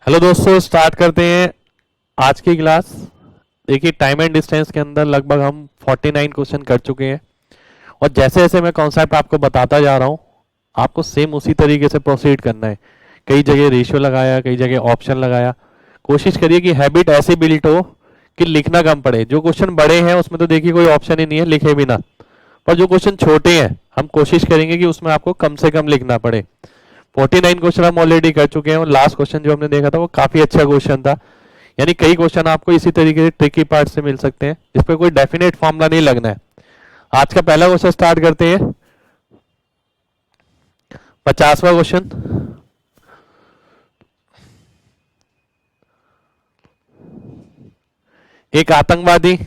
Hello दोस्तों, start करते हैं आज की क्लास। देखिए, टाइम एंड डिस्टेंस के अंदर लगभग हम 49 क्वेश्चन कर चुके हैं। और जैसे जैसे मैं कॉन्सेप्ट आपको बताता जा रहा हूँ, आपको सेम उसी तरीके से प्रोसीड करना है। कई जगह रेशियो लगाया, कई जगह ऑप्शन लगाया। कोशिश करिए कि हैबिट ऐसी बिल्ट हो कि लिखना कम पड़े। जो क्वेश्चन बड़े हैं उसमें तो देखिए कोई ऑप्शन ही नहीं है, लिखे भी ना। पर जो क्वेश्चन छोटे हैं हम कोशिश करेंगे कि उसमें आपको कम से कम लिखना पड़े। 49 क्वेश्चन हम ऑलरेडी कर चुके हैं और लास्ट क्वेश्चन जो हमने देखा था वो काफी अच्छा क्वेश्चन था। यानी कई क्वेश्चन आपको इसी तरीके से ट्रिकी पार्ट से मिल सकते हैं, इस पर कोई डेफिनेट फॉर्मूला नहीं लगना है। आज का पहला क्वेश्चन स्टार्ट करते हैं। 50वां क्वेश्चन। एक आतंकवादी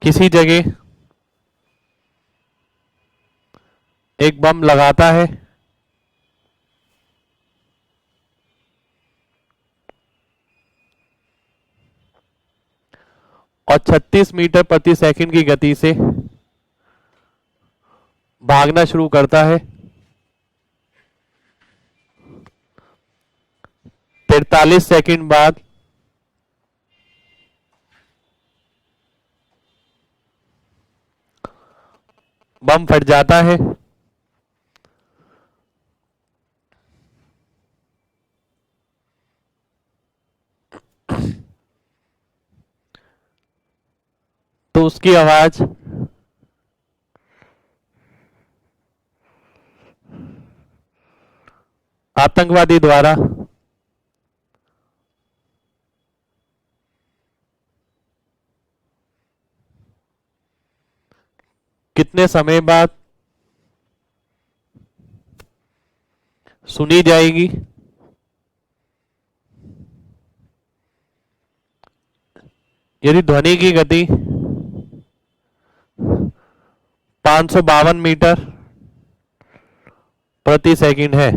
किसी जगह एक बम लगाता है और 36 मीटर प्रति सेकंड की गति से भागना शुरू करता है। 43 सेकंड बाद बम फट जाता है। तो उसकी आवाज आतंकवादी द्वारा कितने समय बाद सुनी जाएगी? यदि ध्वनि की गति 552 मीटर प्रति सेकंड है।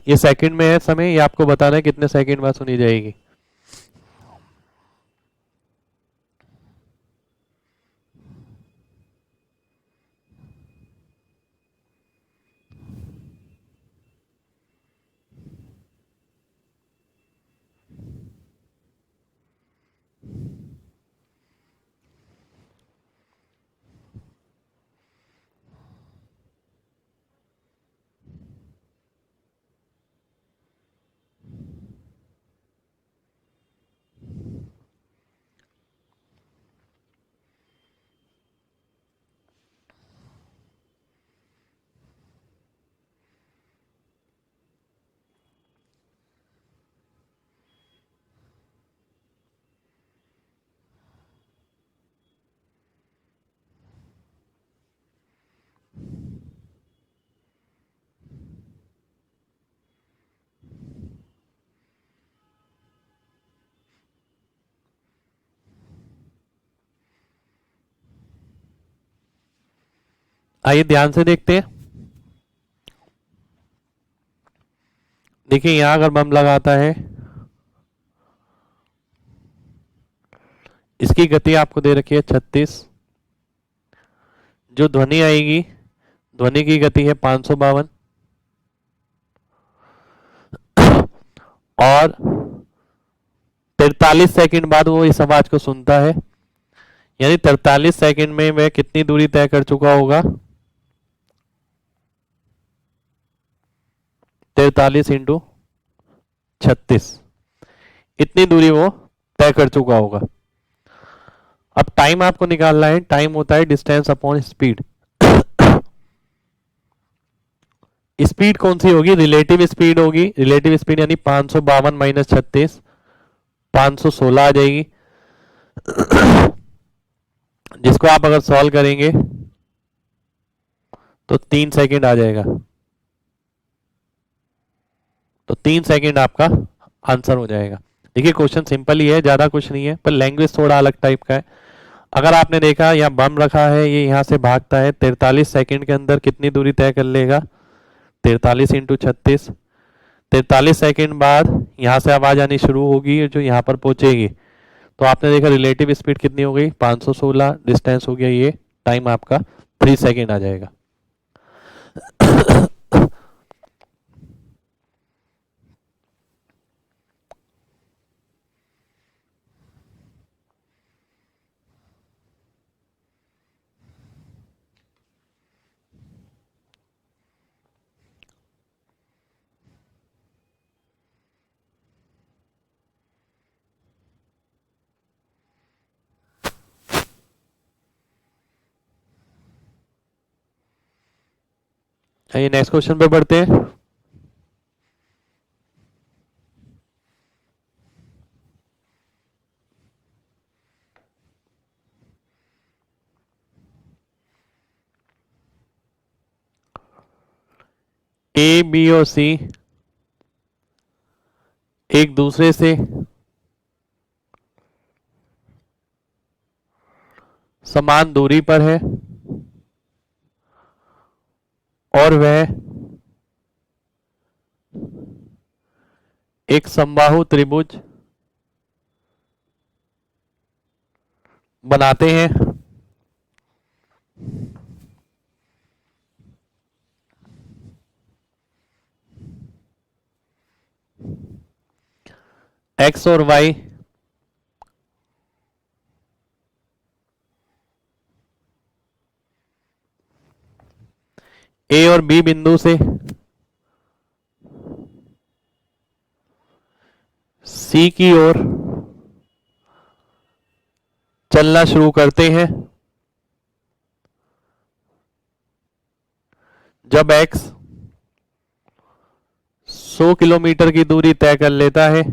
ये सेकंड में है समय, ये आपको बताना है कितने सेकंड बाद सुनी जाएगी। आइए ध्यान से देखते हैं। देखिए, यहां अगर बम लगाता है, इसकी गति आपको दे रखी है 36। जो ध्वनि आएगी, ध्वनि की गति है 552 और 43 सेकंड बाद वो इस आवाज को सुनता है। यानी 43 सेकंड में वह कितनी दूरी तय कर चुका होगा? 43 इंटू 36, इतनी दूरी वो तय कर चुका होगा। अब टाइम आपको निकालना है। टाइम होता है डिस्टेंस अपॉन स्पीड। स्पीड कौन सी होगी? रिलेटिव स्पीड होगी। रिलेटिव स्पीड यानी 552 माइनस 36, 516 आ जाएगी। जिसको आप अगर सॉल्व करेंगे तो 3 सेकंड आ जाएगा। तो 3 सेकंड आपका आंसर हो जाएगा। देखिए, क्वेश्चन सिंपल ही है, ज्यादा कुछ नहीं है, पर लैंग्वेज थोड़ा अलग टाइप का है। अगर आपने देखा यहाँ बम रखा है, ये यहां से भागता है, 43 सेकंड के अंदर कितनी दूरी तय कर लेगा? 43 इंटू 36, 43 सेकंड बाद यहाँ से आवाज आनी शुरू होगी जो यहाँ पर पहुंचेगी। तो आपने देखा रिलेटिव स्पीड कितनी हो गई 516, डिस्टेंस हो गया ये, टाइम आपका 3 सेकंड आ जाएगा। चलिए नेक्स्ट क्वेश्चन पे बढ़ते हैं। ए बी और सी एक दूसरे से समान दूरी पर है और वह एक समबाहु त्रिभुज बनाते हैं। एक्स और वाई ए और बी बिंदु से सी की ओर चलना शुरू करते हैं। जब एक्स 100 किलोमीटर की दूरी तय कर लेता है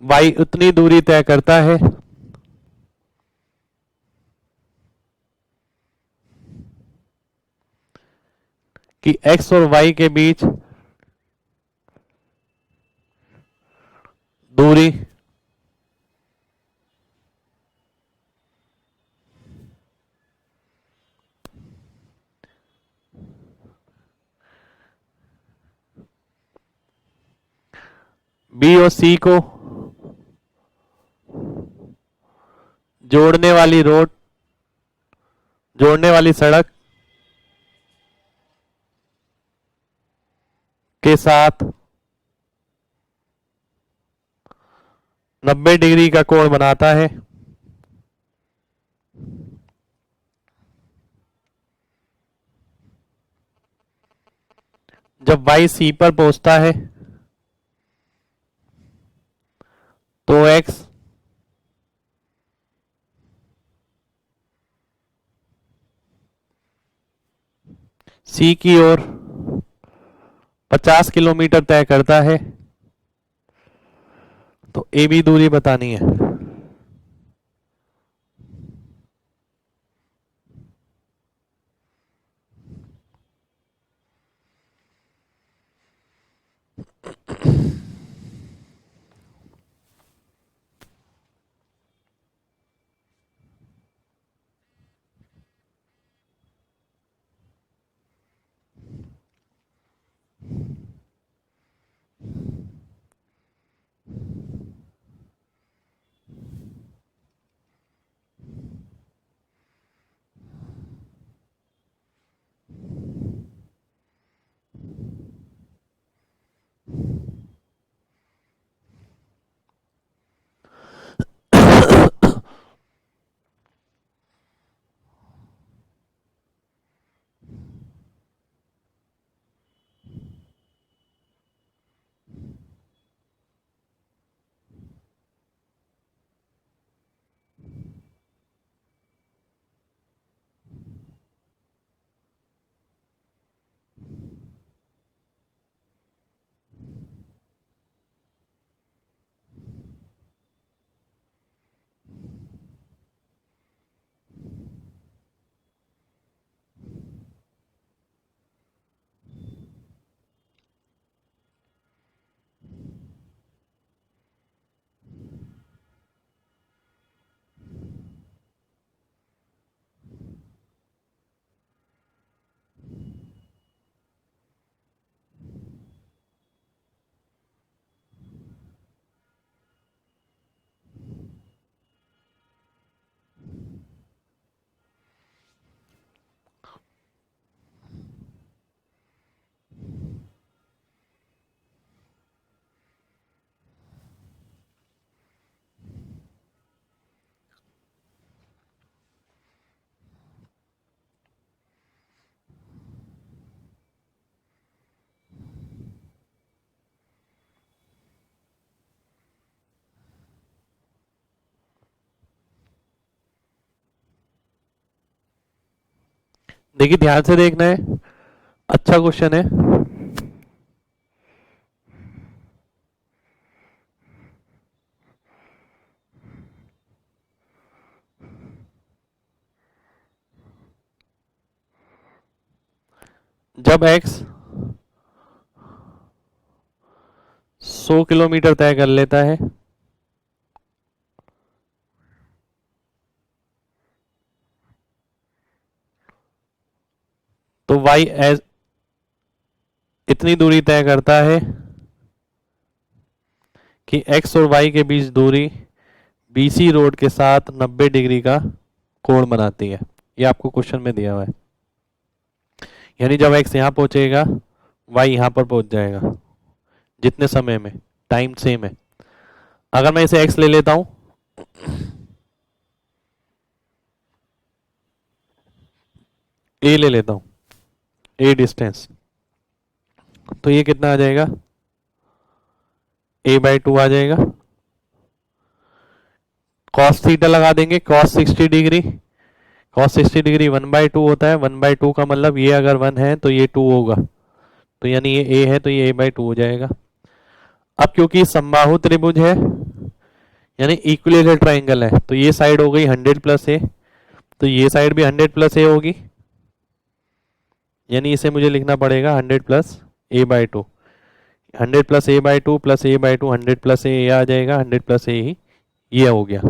वाई उतनी दूरी तय करता है कि एक्स और वाई के बीच दूरी बी और सी को जोड़ने वाली रोड, जोड़ने वाली सड़क के साथ 90 डिग्री का कोण बनाता है। जब वाई सी पर पहुंचता है तो एक्स सी की ओर 50 किलोमीटर तय करता है। तो ए बी दूरी बतानी है। देखिए ध्यान से देखना है, अच्छा क्वेश्चन है। जब x 100 किलोमीटर तय कर लेता है तो y एज इतनी दूरी तय करता है कि x और y के बीच दूरी BC रोड के साथ 90 डिग्री का कोण बनाती है। ये आपको क्वेश्चन में दिया हुआ है। यानी जब x यहाँ पहुंचेगा y यहाँ पर पहुंच जाएगा जितने समय में, टाइम सेम है। अगर मैं इसे x ले लेता हूं, a ले लेता हूं, a डिस्टेंस, तो ये कितना आ जाएगा, a/2 आ जाएगा। cos थीटा लगा देंगे, cos 60 डिग्री, cos 60 डिग्री 1/2 होता है। 1/2 का मतलब ये अगर 1 है तो ये 2 होगा, तो यानी ये a है तो ये a/2 हो जाएगा। अब क्योंकि समबाहु त्रिभुज है यानी इक्विलेटरल ट्राइंगल है, तो ये साइड हो गई 100 प्लस ए, तो ये साइड भी 100 प्लस ए होगी, यानी इसे मुझे लिखना पड़ेगा 100 plus a/2। 100 plus a/2 plus a/2 100 plus a आ जाएगा, 100 प्लस ए ही ये हो गया।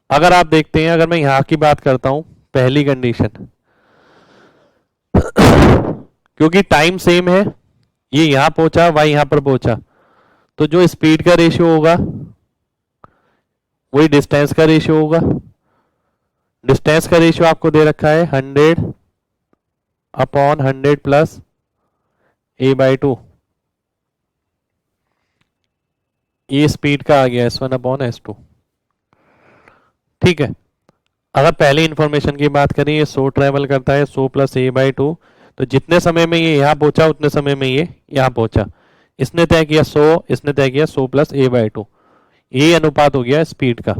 अगर आप देखते हैं, अगर मैं यहां की बात करता हूं, पहली कंडीशन, क्योंकि टाइम सेम है, ये यहां पहुंचा, y यहां पर पहुंचा, तो जो स्पीड का रेशियो होगा वही डिस्टेंस का रेशियो होगा। डिस्टेंस का रेशियो आपको दे रखा है 100/100 प्लस a/2, ये स्पीड का आ गया S1/S2। ठीक है। अगर पहली इंफॉर्मेशन की बात करें, ये 100 ट्रेवल करता है, 100 प्लस a/2, तो जितने समय में ये यहाँ पहुंचा उतने समय में ये यहाँ पहुंचा। इसने तय किया 100, इसने तय किया 100 प्लस a/2, ये अनुपात हो गया स्पीड का।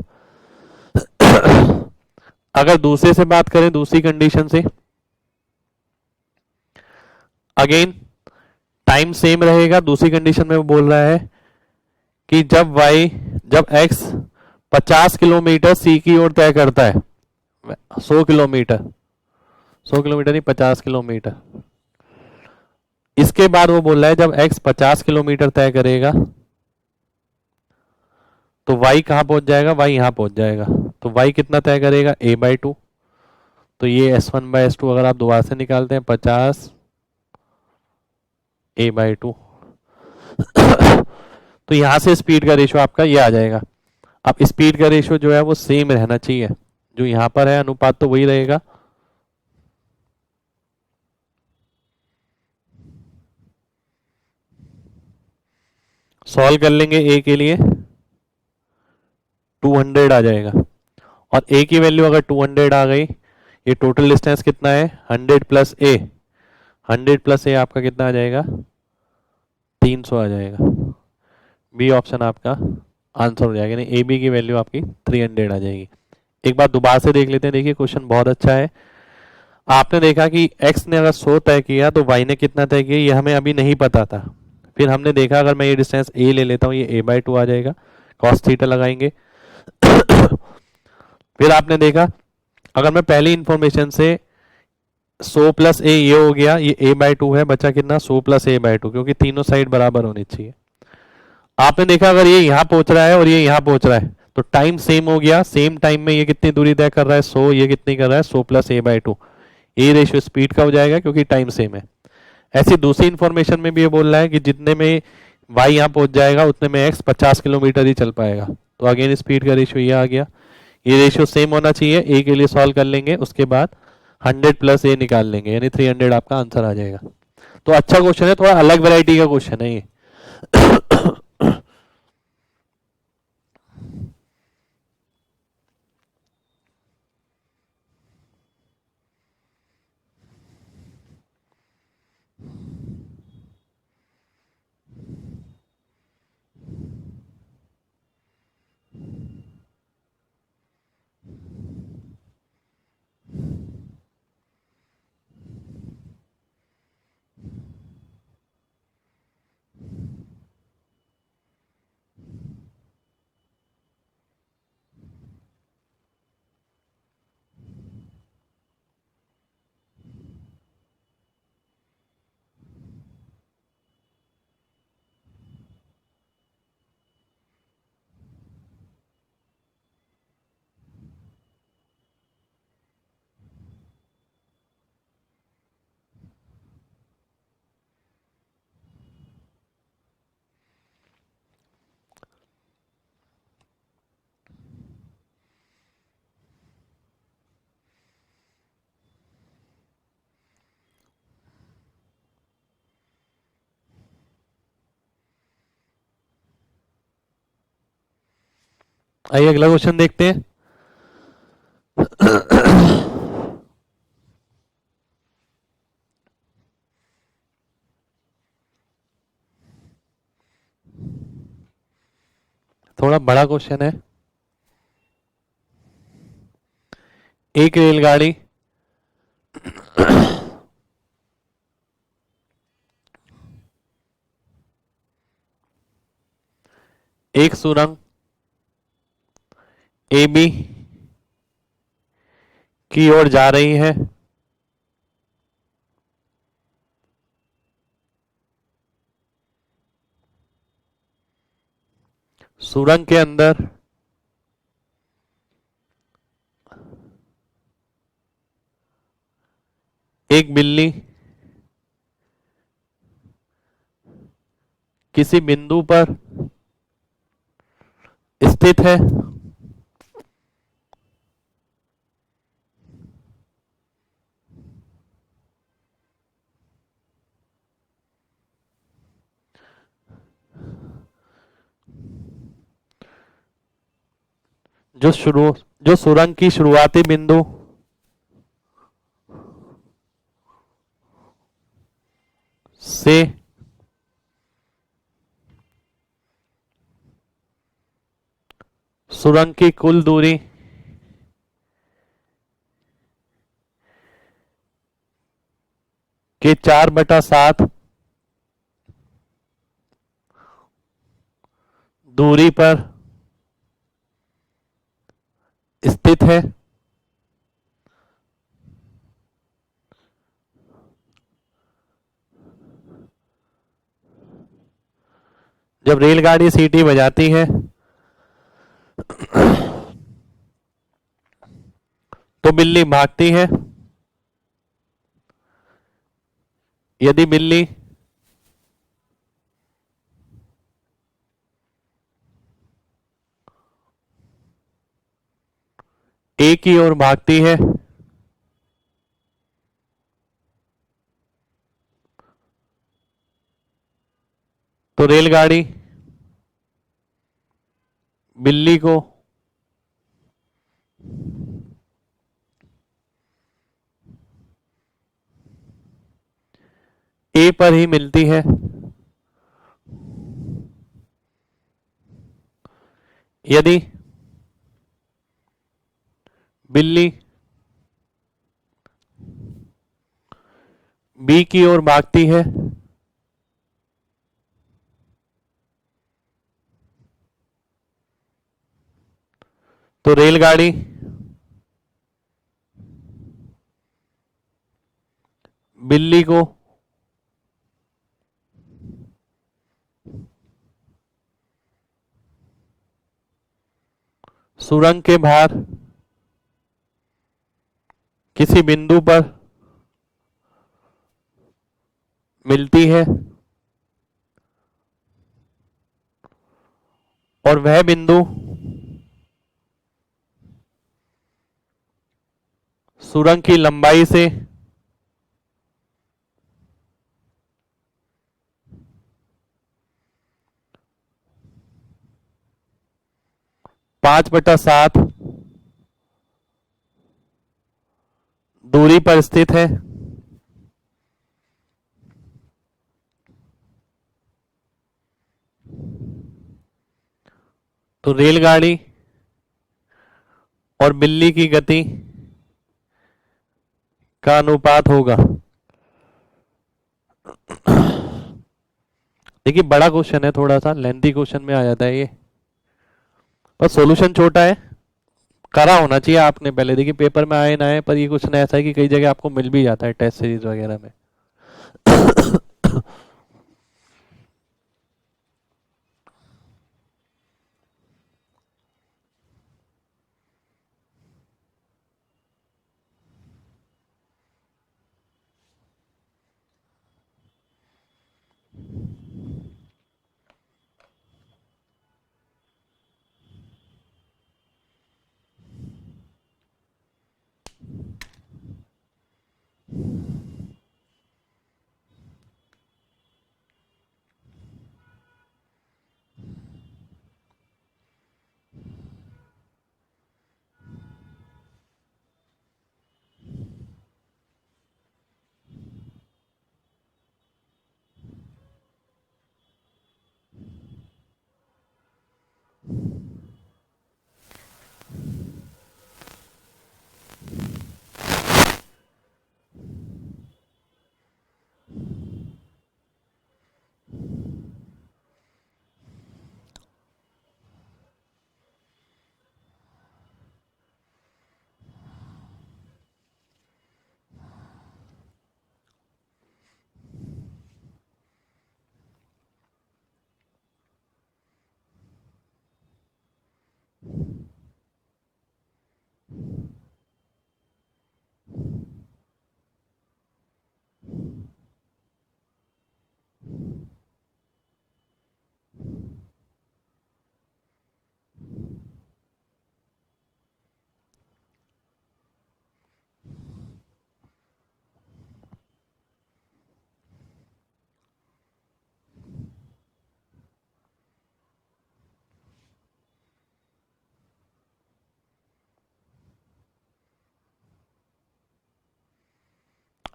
अगर दूसरे से बात करें, दूसरी कंडीशन से, अगेन टाइम सेम रहेगा। दूसरी कंडीशन में वो बोल रहा है कि जब x 50 किलोमीटर सी की ओर तय करता है, 100 किलोमीटर, 100 किलोमीटर नहीं 50 किलोमीटर, इसके बाद वो बोल रहा है जब x 50 किलोमीटर तय करेगा तो y कहां पहुंच जाएगा, y यहां पहुंच जाएगा, तो y कितना तय करेगा, a/2। तो ये S1/S2 अगर आप दोबारा से निकालते हैं, 50 a/2, तो यहां से स्पीड का रेशियो आपका ये आ जाएगा। अब स्पीड का रेशियो जो है वो सेम रहना चाहिए, जो यहां पर है अनुपात तो वही रहेगा। सॉल्व कर लेंगे, a के लिए 200 आ जाएगा, और a की वैल्यू अगर 200 आ गई, ये टोटल डिस्टेंस कितना है 100 प्लस ए, 100 प्लस ए आपका कितना आ जाएगा, 300 आ जाएगा। बी ऑप्शन आपका आंसर हो जाएगा, यानी ए बी की वैल्यू आपकी 300 आ जाएगी। एक बार दोबारा से देख लेते हैं। देखिए क्वेश्चन बहुत अच्छा है। आपने देखा कि x ने अगर 100 तय किया तो y ने कितना तय किया, ये हमें अभी नहीं पता था। फिर हमने देखा अगर मैं ये डिस्टेंस a ले लेता हूँ, ये a/2 आ जाएगा, cos थीटा लगाएंगे। फिर आपने देखा अगर मैं पहली इंफॉर्मेशन से 100 प्लस ए ये हो गया, ये a/2 है, बचा कितना 100 प्लस a/2, क्योंकि तीनों साइड बराबर होनी चाहिए। आपने देखा अगर ये यहां पहुंच रहा है और ये यहां पहुंच रहा है तो टाइम सेम हो गया, सेम टाइम में ये कितनी दूरी तय कर रहा है 100, ये कितनी कर रहा है 100 प्लस a/2, ये रेशियो स्पीड का हो जाएगा क्योंकि टाइम सेम है। ऐसी दूसरी इंफॉर्मेशन में भी ये बोल रहा है कि जितने में y यहां पहुंच जाएगा उतने में x 50 किलोमीटर ही चल पाएगा, तो अगेन स्पीड का रेशियो ये आ गया। ये रेशियो सेम होना चाहिए। ए के लिए सॉल्व कर लेंगे, उसके बाद 100 प्लस ए निकाल लेंगे, यानी 300 आपका आंसर आ जाएगा। तो अच्छा क्वेश्चन है, थोड़ा अलग वैरायटी का क्वेश्चन है ये। आइए अगला क्वेश्चन देखते हैं। थोड़ा बड़ा क्वेश्चन है। एक रेलगाड़ी एक सुरंग ए बी की ओर जा रही है। सुरंग के अंदर एक बिल्ली किसी बिंदु पर स्थित है। जो शुरू जो सुरंग की शुरुआती बिंदु से सुरंग की कुल दूरी के 4/7 दूरी पर स्थित है। जब रेलगाड़ी सीटी बजाती है तो बिल्ली भागती है। यदि बिल्ली ए की ओर भागती है तो रेलगाड़ी बिल्ली को ए पर ही मिलती है। यदि बिल्ली बी की ओर भागती है तो रेलगाड़ी बिल्ली को सुरंग के बाहर किसी बिंदु पर मिलती है और वह बिंदु सुरंग की लंबाई से 5/7 दूरी पर स्थित है। तो रेलगाड़ी और बिल्ली की गति का अनुपात होगा। देखिए बड़ा क्वेश्चन है, थोड़ा सा लेंथी क्वेश्चन में आ जाता है ये, पर सॉल्यूशन छोटा है। करा होना चाहिए आपने पहले, देखिए पेपर में आए ना आए, पर ये क्वेश्चन ऐसा है कि कई जगह आपको मिल भी जाता है टेस्ट सीरीज वगैरह में।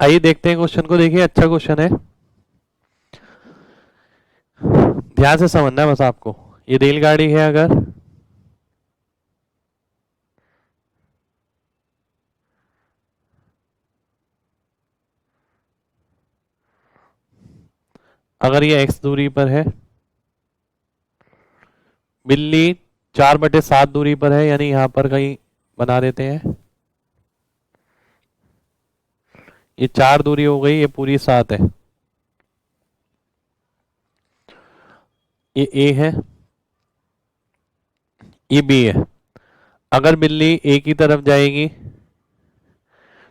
आइए देखते हैं क्वेश्चन को। देखिए अच्छा क्वेश्चन है, ध्यान से समझना है बस आपको। ये रेलगाड़ी है, अगर ये x दूरी पर है, बिल्ली 4/7 दूरी पर है, यानी यहां पर कहीं बना देते हैं। ये 4 दूरी हो गई, ये पूरी 7 है। ये a है, ये b है। अगर बिल्ली a की तरफ जाएगी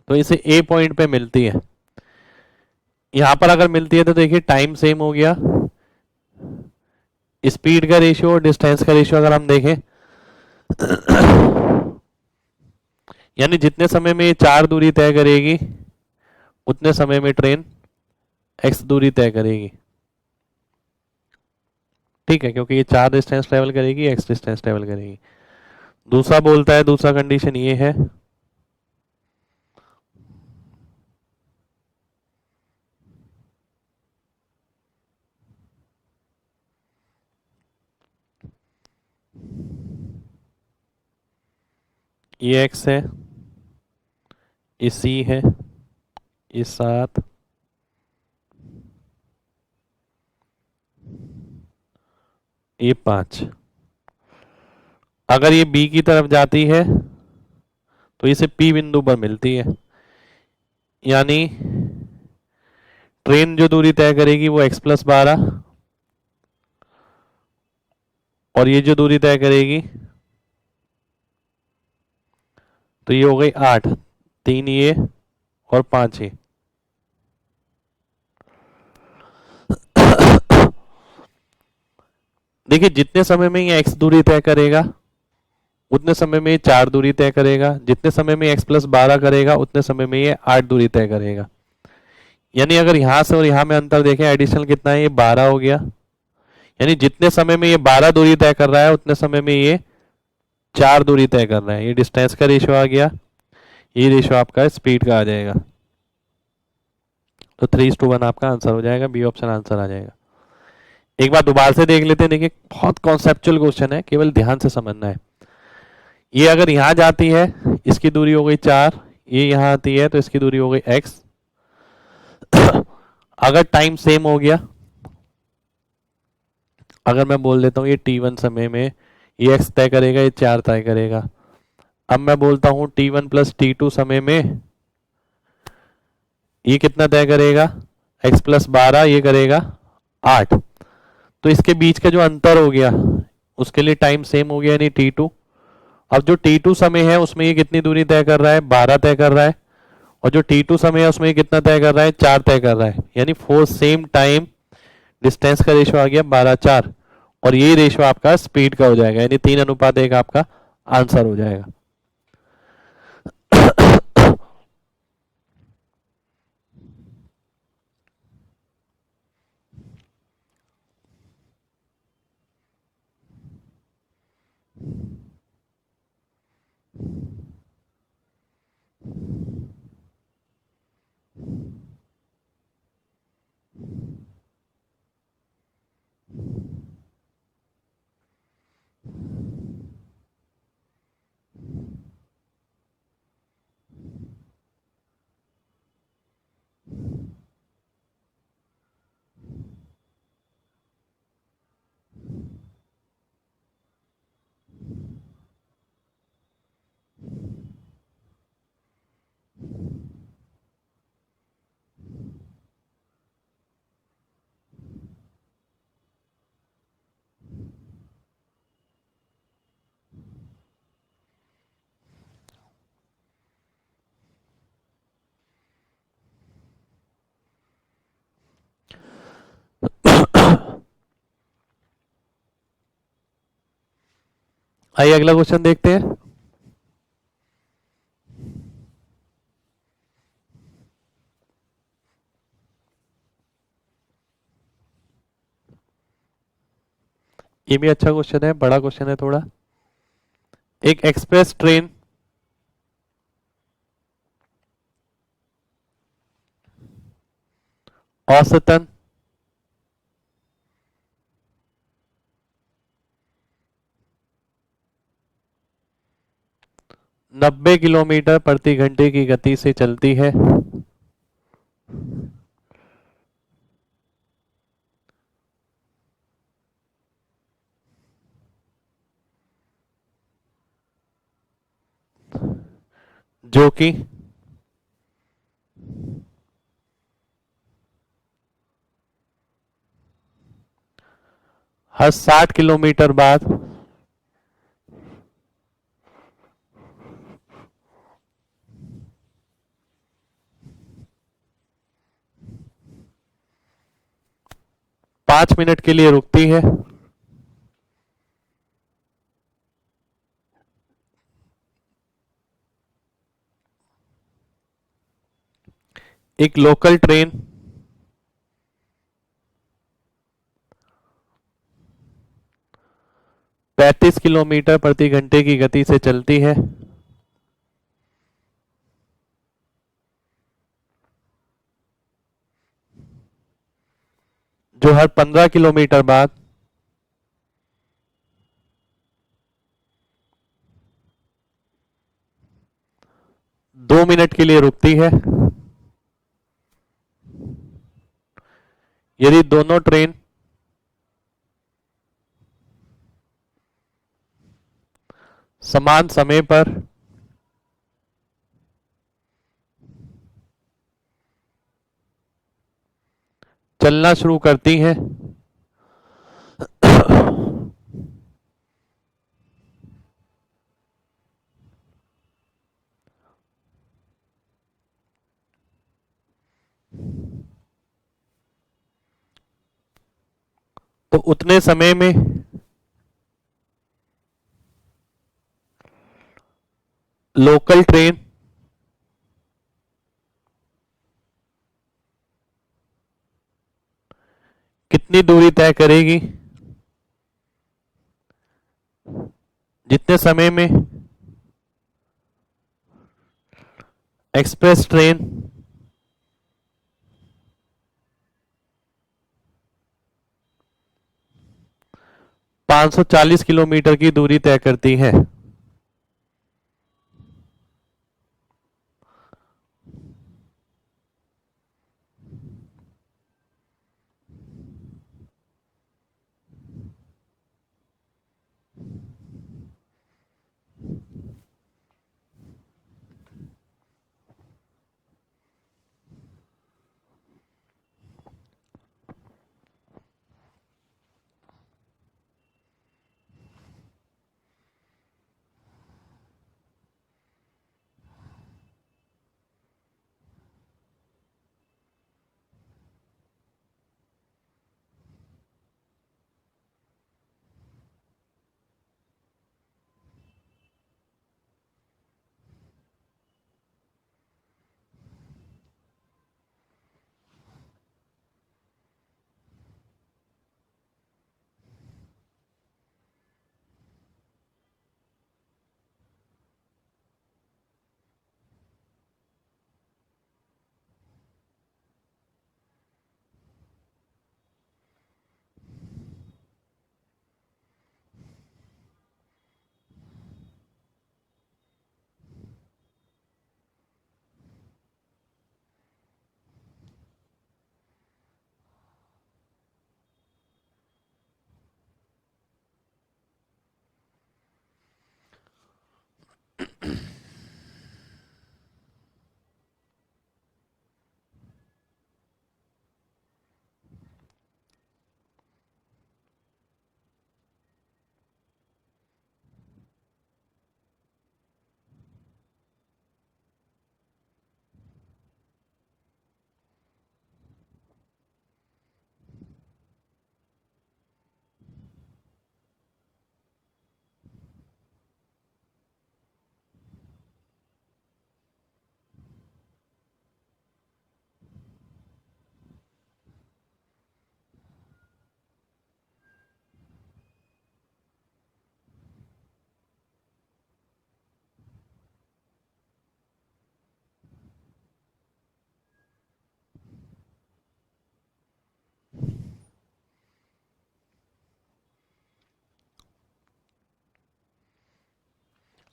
तो इसे a पॉइंट पे मिलती है। यहां पर अगर मिलती है तो देखिए टाइम सेम हो गया, स्पीड का रेशियो और डिस्टेंस का रेशियो अगर हम देखें, यानी जितने समय में ये 4 दूरी तय करेगी उतने समय में ट्रेन x दूरी तय करेगी। ठीक है, क्योंकि ये 4 डिस्टेंस ट्रेवल करेगी, x डिस्टेंस ट्रेवल करेगी। दूसरा बोलता है, दूसरा कंडीशन ये है, ये x है, ये c है, ये 7, ये 5। अगर ये b की तरफ जाती है तो इसे p बिंदु पर मिलती है, यानी ट्रेन जो दूरी तय करेगी वो x+12, और ये जो दूरी तय करेगी तो ये हो गई 8, 3 ये और 5 ये। देखिए जितने समय में ये x दूरी तय करेगा उतने समय में ये 4 दूरी तय करेगा, जितने समय में x+12 करेगा उतने समय में ये 8 दूरी तय करेगा। यानी अगर यहां से और यहां में अंतर देखें, एडिशनल कितना है, ये 12 हो गया। यानी जितने समय में ये 12 दूरी तय कर रहा है उतने समय में ये 4 दूरी तय कर रहा है। ये डिस्टेंस का रेशियो आ गया, ये रेशियो आपका स्पीड का आ जाएगा। तो 3:1 आपका आंसर हो जाएगा, बी ऑप्शन आंसर आ जाएगा। एक बार दोबारा से देख लेते हैं। देखिए बहुत कॉन्सेप्चुअल क्वेश्चन है, केवल ध्यान से समझना है। ये अगर यहां जाती है, इसकी दूरी हो गई 4, ये यहां आती है तो इसकी दूरी हो गई x। अगर टाइम सेम हो गया, अगर मैं बोल देता हूं ये t1 समय में ये x तय करेगा, ये 4 तय करेगा। अब मैं बोलता हूं t1 प्लस t2 समय में ये कितना तय करेगा, x+12 ये करेगा 8। तो इसके बीच का जो अंतर हो गया उसके लिए टाइम सेम हो गया, यानी t2। अब जो t2 समय है उसमें ये कितनी दूरी तय कर रहा है, 12 तय कर रहा है, और जो t2 समय है उसमें ये कितना तय कर रहा है, 4 तय कर रहा है। यानी फॉर सेम टाइम डिस्टेंस का रेशियो आ गया 12:4, और ये रेशियो आपका स्पीड का हो जाएगा, यानी 3:1 आपका आंसर हो जाएगा। आइए अगला क्वेश्चन देखते हैं। ये भी अच्छा क्वेश्चन है, बड़ा क्वेश्चन है थोड़ा। एक एक्सप्रेस ट्रेन औसतन 90 किलोमीटर प्रति घंटे की गति से चलती है। जो कि हर 60 किलोमीटर बाद 5 मिनट के लिए रुकती है। एक लोकल ट्रेन 35 किलोमीटर प्रति घंटे की गति से चलती है। जो हर 15 किलोमीटर बाद 2 मिनट के लिए रुकती है। यदि दोनों ट्रेन समान समय पर चलना शुरू करती हैं तो उतने समय में लोकल ट्रेन कितनी दूरी तय करेगी? जितने समय में एक्सप्रेस ट्रेन 540 किलोमीटर की दूरी तय करती है।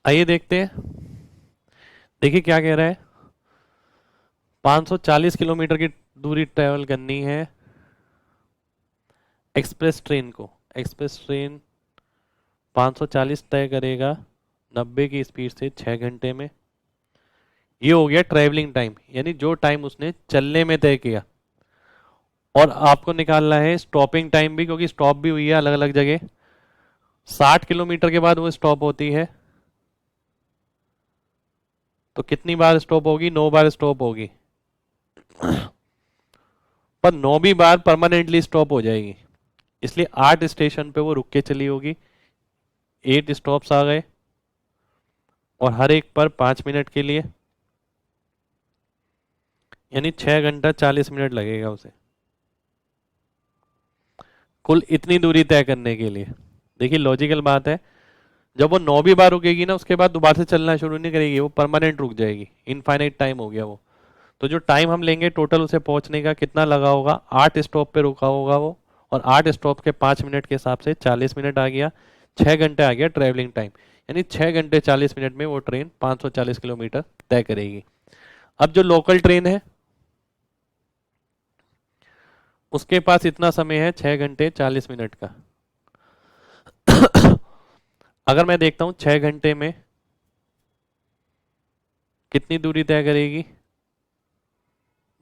आइए देखते हैं। देखिए क्या कह रहा है। 540 किलोमीटर की दूरी ट्रेवल करनी है एक्सप्रेस ट्रेन को। एक्सप्रेस ट्रेन 540 तय करेगा 90 की स्पीड से 6 घंटे में। ये हो गया ट्रैवलिंग टाइम, यानी जो टाइम उसने चलने में तय किया। और आपको निकालना है स्टॉपिंग टाइम भी, क्योंकि स्टॉप भी हुई है अलग अलग जगह। 60 किलोमीटर के बाद वो स्टॉप होती है, तो कितनी बार स्टॉप होगी? 9 बार स्टॉप होगी। पर 9वीं बार परमानेंटली स्टॉप हो जाएगी, इसलिए 8 स्टेशन पे वो रुक के चली होगी। 8 स्टॉप्स आ गए और हर एक पर 5 मिनट के लिए, यानी 6 घंटा 40 मिनट लगेगा उसे कुल इतनी दूरी तय करने के लिए। देखिए लॉजिकल बात है, जब वो 9वीं बार रुकेगी ना, उसके बाद दोबारा से चलना शुरू नहीं करेगी, वो परमानेंट रुक जाएगी। इनफाइनाइट टाइम हो गया वो। तो जो टाइम हम लेंगे टोटल उसे पहुंचने का कितना लगा होगा, 8 स्टॉप पे रुका होगा वो। और 8 स्टॉप के 5 मिनट के हिसाब से 40 मिनट आ गया, 6 घंटे आ गया ट्रेवलिंग टाइम। यानी 6 घंटे 40 मिनट में वो ट्रेन 540 किलोमीटर तय करेगी। अब जो लोकल ट्रेन है उसके पास इतना समय है 6 घंटे 40 मिनट का। अगर मैं देखता हूं 6 घंटे में कितनी दूरी तय करेगी,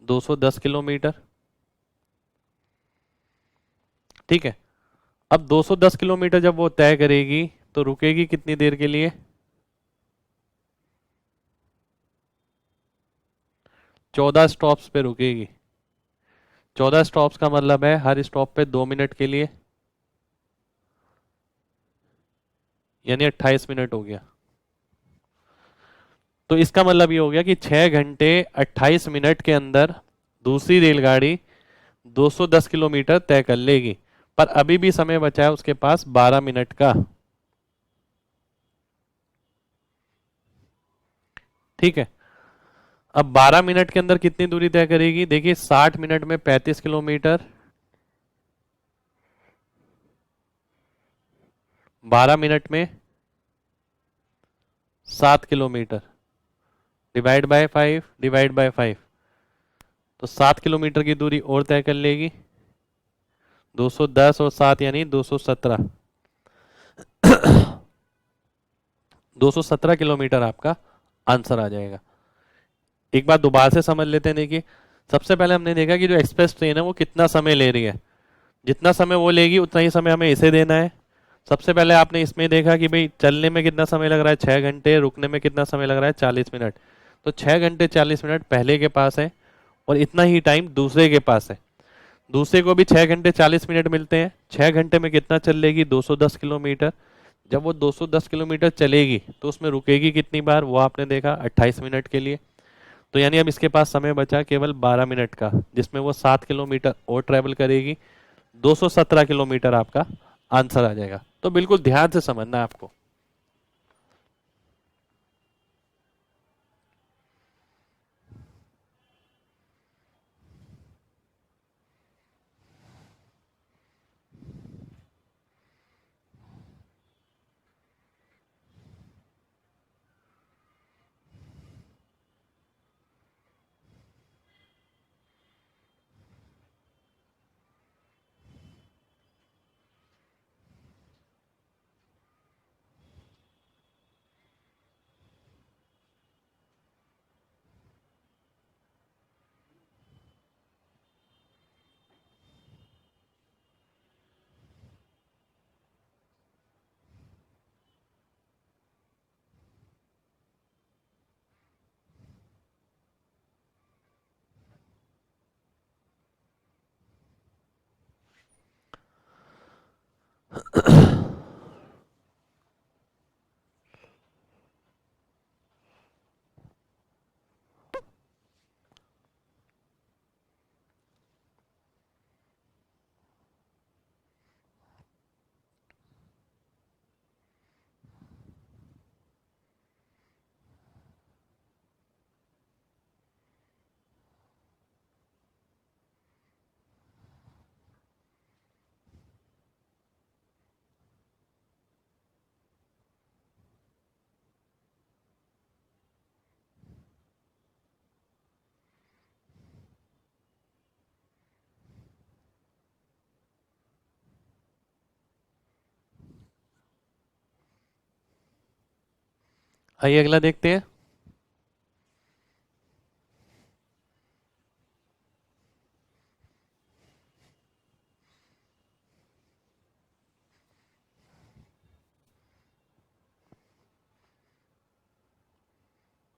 210 किलोमीटर। ठीक है। अब 210 किलोमीटर जब वो तय करेगी तो रुकेगी कितनी देर के लिए? 14 स्टॉप्स पे रुकेगी। 14 स्टॉप्स का मतलब है हर स्टॉप पे 2 मिनट के लिए, यानी 28 मिनट हो गया। तो इसका मतलब ये हो गया कि 6 घंटे 28 मिनट के अंदर दूसरी रेलगाड़ी 210 किलोमीटर तय कर लेगी। पर अभी भी समय बचा है उसके पास 12 मिनट का। ठीक है। अब 12 मिनट के अंदर कितनी दूरी तय करेगी? देखिए 60 मिनट में 35 किलोमीटर, 12 मिनट में 7 kilometre, divide by 5 divide by 5, तो 7 किलोमीटर की दूरी और तय कर लेगी। 210 और 7 यानी 217। 217 किलोमीटर आपका आंसर आ जाएगा। एक बार दोबारा से समझ लेते हैं। देखिए सबसे पहले हमने देखा कि जो एक्सप्रेस ट्रेन है वो कितना समय ले रही है। जितना समय वो लेगी उतना ही समय हमें इसे देना है। सबसे पहले आपने इसमें देखा कि भाई चलने में कितना समय लग रहा है, 6 घंटे, रुकने में कितना समय लग रहा है, 40 मिनट। तो 6 घंटे 40 मिनट पहले के पास है और इतना ही टाइम दूसरे के पास है। दूसरे को भी 6 घंटे 40 मिनट मिलते हैं। 6 घंटे में कितना चल लेगी? 210 किलोमीटर। जब वो 210 किलोमीटर चलेगी तो उसमें रुकेगी कितनी बार? वो आपने देखा 28 मिनट के लिए। तो यानी अब इसके पास समय बचा केवल 12 मिनट का, जिसमें वो 7 किलोमीटर और ट्रेवल करेगी। 217 किलोमीटर आपका आंसर आ जाएगा। तो बिल्कुल ध्यान से समझना है आपको। आइए अगला देखते हैं।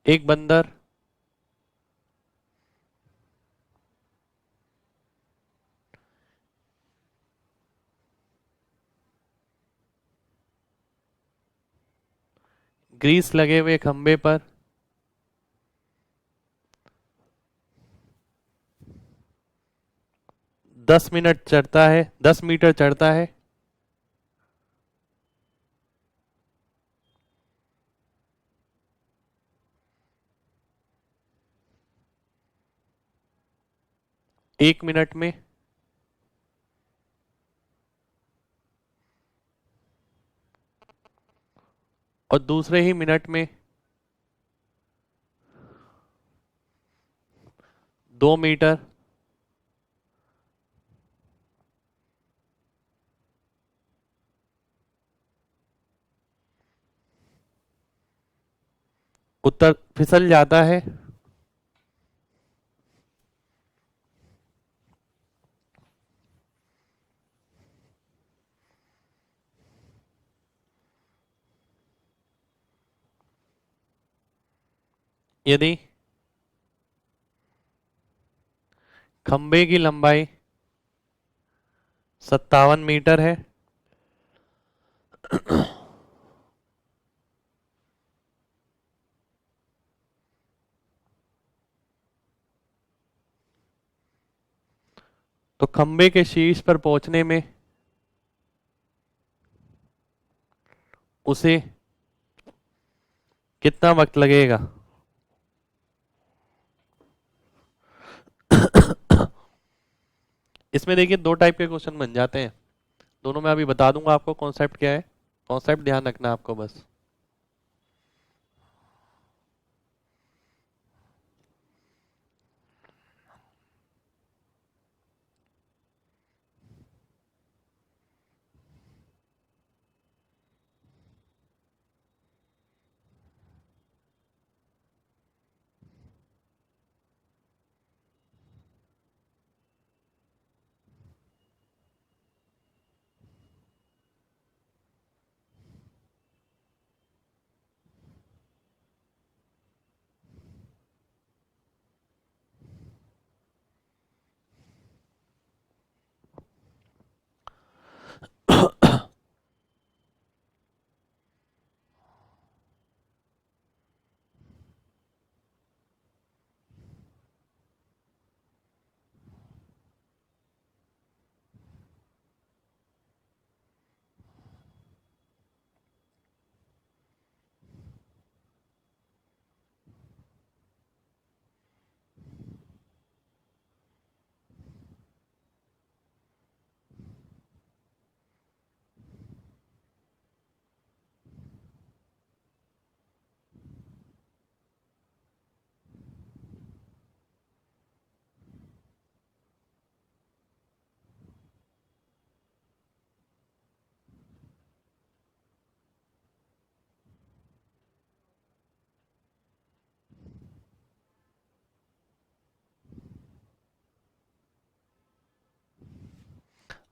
एक बंदर ग्रीस लगे हुए खंबे पर 10 मिनट चढ़ता है, 10 मीटर चढ़ता है। एक मिनट में और दूसरे ही मिनट में 2 मीटर उतर फिसल जाता है। यदि खंबे की लंबाई 57 मीटर है तो खंबे के शीर्ष पर पहुंचने में उसे कितना वक्त लगेगा? इसमें देखिए दो टाइप के क्वेश्चन बन जाते हैं, दोनों में अभी बता दूंगा आपको कॉन्सेप्ट क्या है। कॉन्सेप्ट ध्यान रखना आपको बस।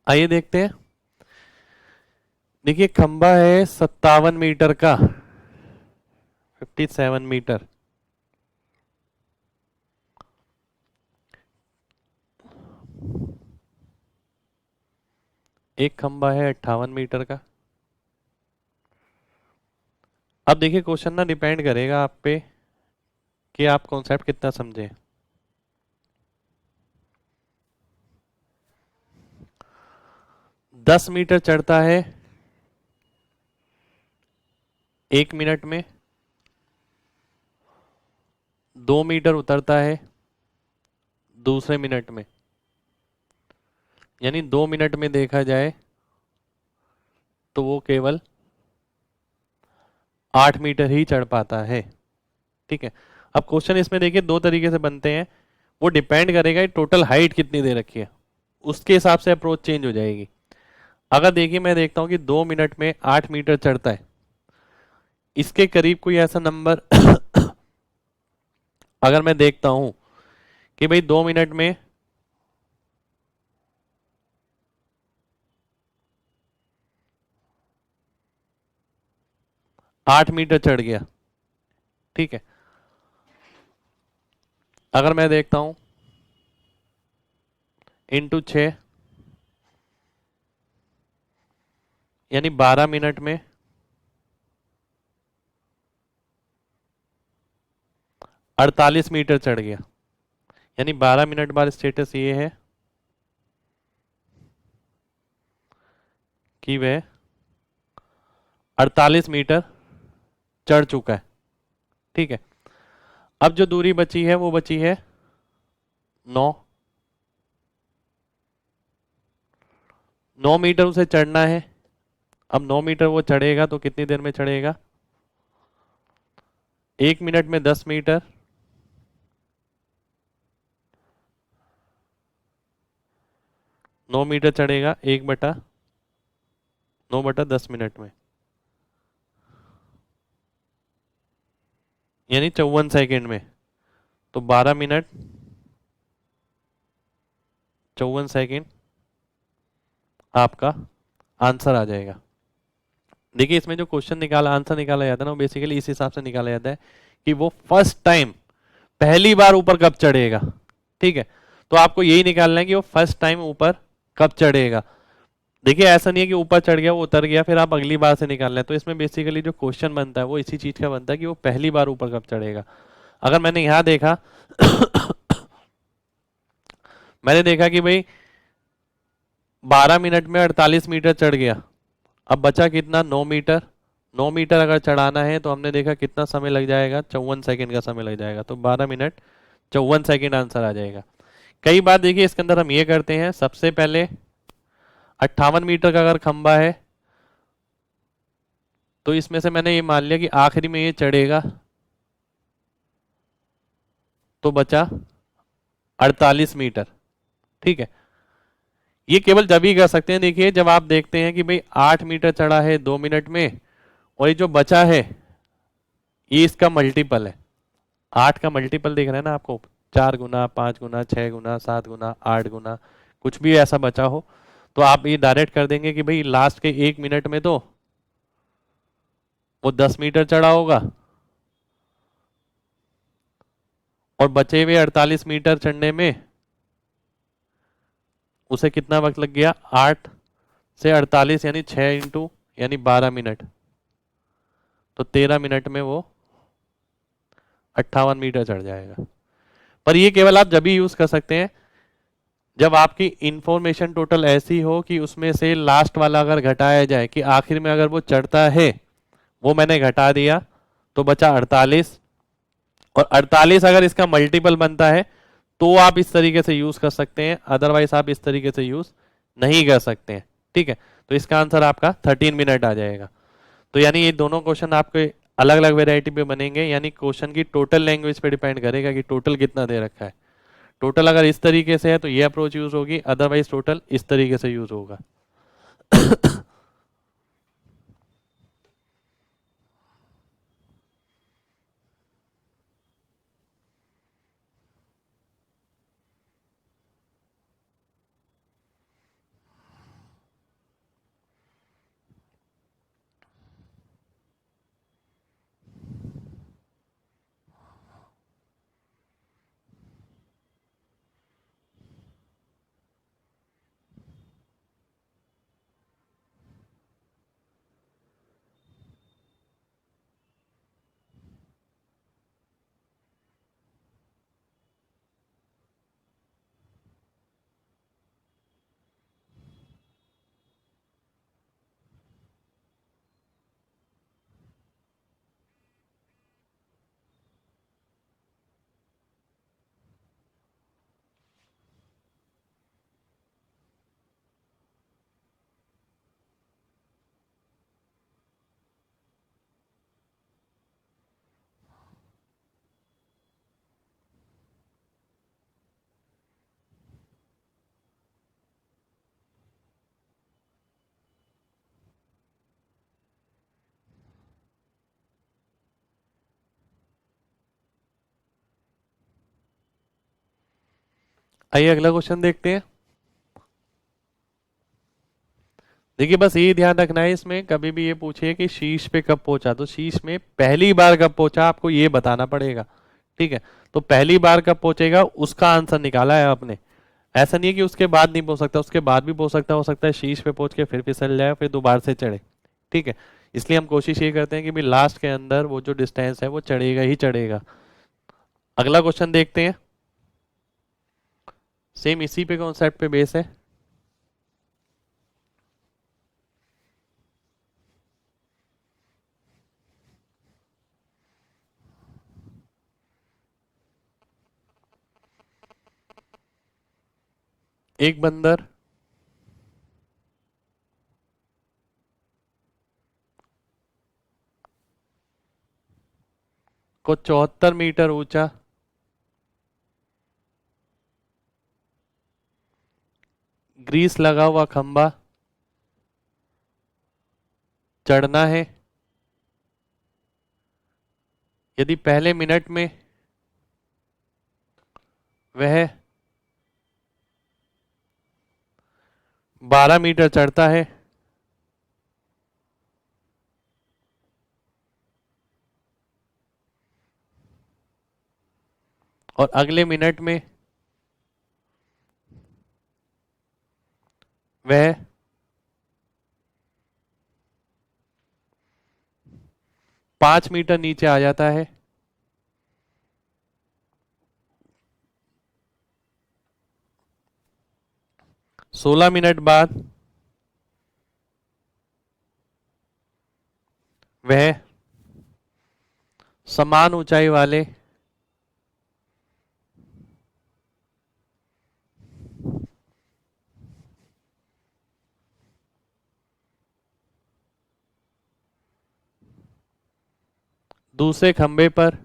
आइए देखते हैं। देखिए खंबा है 57 मीटर का, 57 मीटर। एक खंबा है 58 मीटर का। अब देखिए क्वेश्चन ना डिपेंड करेगा आप पे कि आप कॉन्सेप्ट कितना समझे। 10 मीटर चढ़ता है 1 मिनट में, 2 मीटर उतरता है दूसरे मिनट में, यानी 2 मिनट में देखा जाए तो वो केवल 8 मीटर ही चढ़ पाता है। ठीक है। अब क्वेश्चन इसमें देखिए दो तरीके से बनते हैं, वो डिपेंड करेगा टोटल हाइट कितनी दे रखी है, उसके हिसाब से अप्रोच चेंज हो जाएगी। अगर देखिए मैं देखता हूं कि 2 मिनट में 8 मीटर चढ़ता है, इसके करीब कोई ऐसा नंबर अगर मैं देखता हूं कि भाई 2 मिनट में 8 मीटर चढ़ गया, ठीक है। अगर मैं देखता हूं इंटू 6 यानी 12 मिनट में 48 मीटर चढ़ गया, यानी 12 मिनट बाद स्टेटस ये है कि वह 48 मीटर चढ़ चुका है, ठीक है। अब जो दूरी बची है वो बची है 9। 9 मीटर उसे चढ़ना है। अब 9 मीटर वो चढ़ेगा तो कितनी देर में चढ़ेगा? 1 मिनट में 10 मीटर, 9 मीटर चढ़ेगा 1/9/10 मिनट में, यानी 54 सेकेंड में। तो 12 मिनट 54 सेकेंड आपका आंसर आ जाएगा। देखिए इसमें जो क्वेश्चन निकाला, आंसर निकाला जाता है ना, वो बेसिकली इस हिसाब से निकाला जाता है कि वो फर्स्ट टाइम पहली बार ऊपर कब चढ़ेगा, ठीक है। तो आपको यही निकालना है कि वो फर्स्ट टाइम ऊपर कब चढ़ेगा। देखिए ऐसा नहीं है कि ऊपर चढ़ गया वो उतर गया फिर आप अगली बार से निकाल लें। तो इसमें बेसिकली जो क्वेश्चन बनता है वो इसी चीज का बनता है कि वो पहली बार ऊपर कब चढ़ेगा। अगर मैंने यहां देखा मैंने देखा कि भाई 12 मिनट में 48 मीटर चढ़ गया, अब बचा कितना? 9 मीटर। 9 मीटर अगर चढ़ाना है तो हमने देखा कितना समय लग जाएगा? 54 सेकेंड का समय लग जाएगा। तो 12 मिनट 54 सेकेंड आंसर आ जाएगा। कई बार देखिए इसके अंदर हम ये करते हैं, सबसे पहले 58 मीटर का अगर खंबा है तो इसमें से मैंने ये मान लिया कि आखिरी में ये चढ़ेगा, तो बचा 48 मीटर, ठीक है। ये केवल जब ही कर सकते हैं, देखिए जब आप देखते हैं कि भाई 8 मीटर चढ़ा है 2 मिनट में, और ये जो बचा है ये इसका मल्टीपल है। 8 का मल्टीपल दिख रहा है ना आपको? 4 गुना, 5 गुना, 6 गुना, 7 गुना, 8 गुना, कुछ भी ऐसा बचा हो तो आप ये डायरेक्ट कर देंगे कि भाई लास्ट के 1 मिनट में तो वो 10 मीटर चढ़ा होगा और बचे हुए 48 मीटर चढ़ने में उसे कितना वक्त लग गया? 8 से 48 यानी 6 यानी 12 मिनट, तो 13 मिनट में वो 58 मीटर चढ़ जाएगा। पर ये केवल आप जब भी यूज कर सकते हैं जब आपकी इंफॉर्मेशन टोटल ऐसी हो कि उसमें से लास्ट वाला अगर घटाया जाए, कि आखिर में अगर वो चढ़ता है वो मैंने घटा दिया तो बचा 48, और 48 अगर इसका मल्टीपल बनता है तो आप इस तरीके से यूज कर सकते हैं, अदरवाइज आप इस तरीके से यूज नहीं कर सकते हैं, ठीक है। तो इसका आंसर आपका 13 मिनट आ जाएगा। तो यानी ये दोनों क्वेश्चन आपके अलग अलग वेराइटी पे बनेंगे, यानी क्वेश्चन की टोटल लैंग्वेज पे डिपेंड करेगा कि टोटल कितना दे रखा है। टोटल अगर इस तरीके से है तो ये अप्रोच यूज होगी, अदरवाइज टोटल इस तरीके से यूज होगा। आइए अगला क्वेश्चन देखते हैं। देखिए बस ये ध्यान रखना है, इसमें कभी भी ये पूछिए कि शीर्ष पे कब पहुंचा, तो शीर्ष में पहली बार कब पहुंचा आपको ये बताना पड़ेगा। ठीक है, तो पहली बार कब पहुंचेगा उसका आंसर निकाला है आपने। ऐसा नहीं है कि उसके बाद नहीं पहुंच सकता, उसके बाद भी पहुंच सकता, हो सकता है शीर्ष पे पहुंच के फिर फिसल जाए फिर दोबारा से चढ़े। ठीक है, इसलिए हम कोशिश ये करते हैं कि भी लास्ट के अंदर वो जो डिस्टेंस है वो चढ़ेगा ही चढ़ेगा। अगला क्वेश्चन देखते हैं, सेम इसी पे कॉन्सेप्ट पे बेस है। एक बंदर को 74 मीटर ऊंचा ग्रीस लगा हुआ खंबा चढ़ना है। यदि पहले मिनट में वह 12 मीटर चढ़ता है और अगले मिनट में वह 5 मीटर नीचे आ जाता है, 16 मिनट बाद वह समान ऊंचाई वाले दूसरे खंबे पर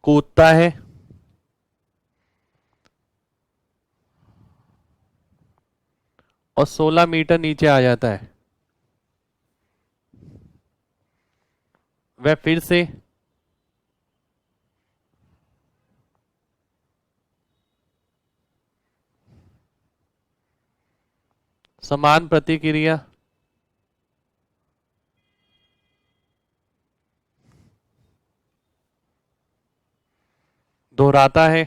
कूदता है और 16 मीटर नीचे आ जाता है। वह फिर से समान प्रतिक्रिया दोहराता है।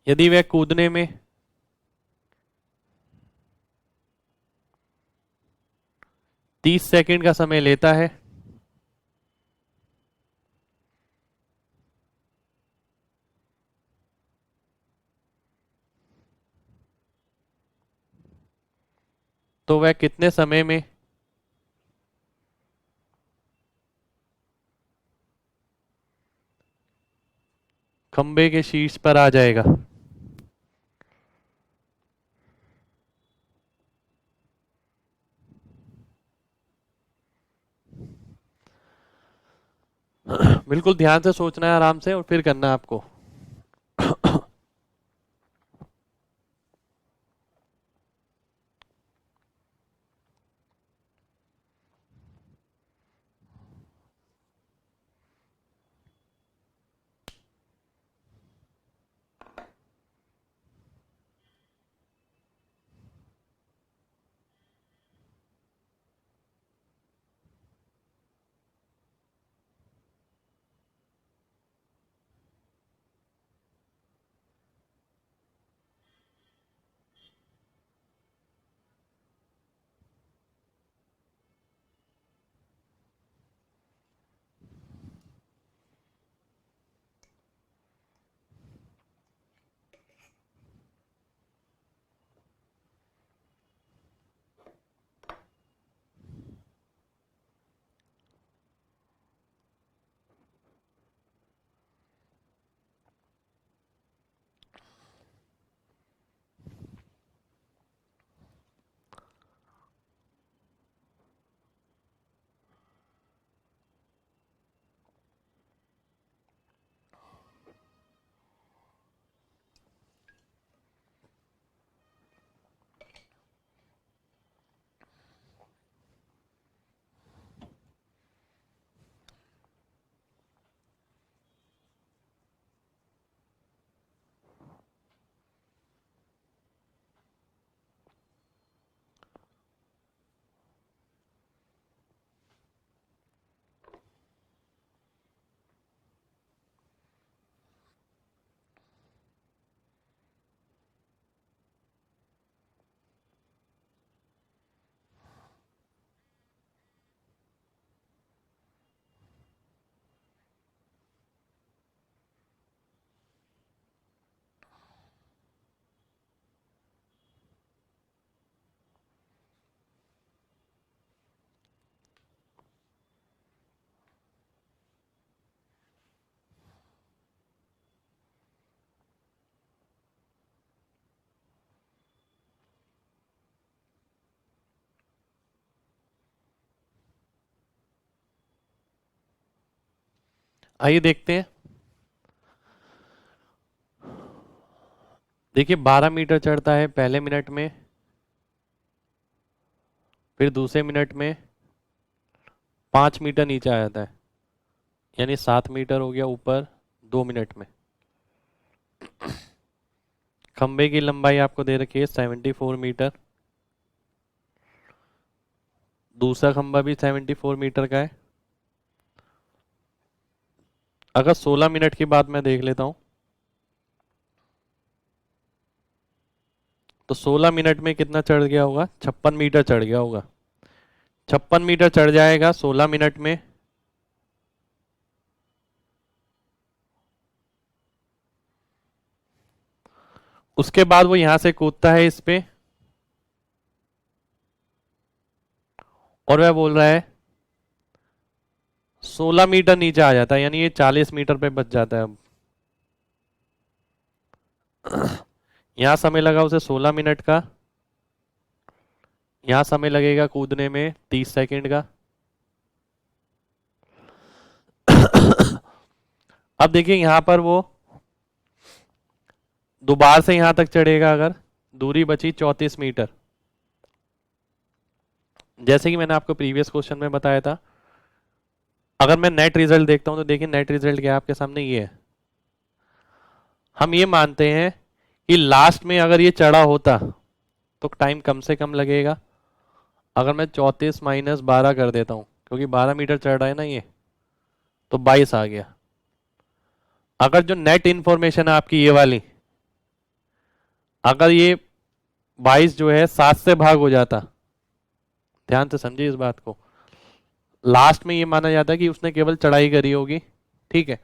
यदि वह कूदने में 30 सेकंड का समय लेता है तो वह कितने समय में खंबे के शीर्ष पर आ जाएगा। बिल्कुल ध्यान से सोचना है आराम से और फिर करना है आपको। आइए देखते हैं। देखिए 12 मीटर चढ़ता है पहले मिनट में, फिर दूसरे मिनट में 5 मीटर नीचे आ जाता है, यानी 7 मीटर हो गया ऊपर 2 मिनट में। खंबे की लंबाई आपको दे रखी है 74 मीटर, दूसरा खंबा भी 74 मीटर का है। अगर 16 मिनट की बात मैं देख लेता हूं, तो 16 मिनट में कितना चढ़ गया होगा, 56 मीटर चढ़ गया होगा। 56 मीटर चढ़ जाएगा 16 मिनट में। उसके बाद वो यहां से कूदता है इस पे, और वह बोल रहा है 16 मीटर नीचे आ जाता है, यानी ये 40 मीटर पे बच जाता है। अब यहां समय लगा उसे 16 मिनट का, यहां समय लगेगा कूदने में 30 सेकंड का। अब देखिए यहां पर वो दोबारा से यहां तक चढ़ेगा, अगर दूरी बची 34 मीटर। जैसे कि मैंने आपको प्रीवियस क्वेश्चन में बताया था, अगर मैं नेट रिजल्ट देखता हूं तो देखिए नेट रिजल्ट क्या है आपके सामने, ये है। हम ये मानते हैं कि लास्ट में अगर ये चढ़ा होता तो टाइम कम से कम लगेगा। अगर मैं 34 माइनस 12 कर देता हूं, क्योंकि 12 मीटर चढ़ रहा है ना ये, तो 22 आ गया। अगर जो नेट इंफॉर्मेशन है आपकी ये वाली, अगर ये 22 जो है 7 से भाग हो जाता, ध्यान से समझिए इस बात को, लास्ट में ये माना जाता है कि उसने केवल चढ़ाई करी होगी, ठीक है,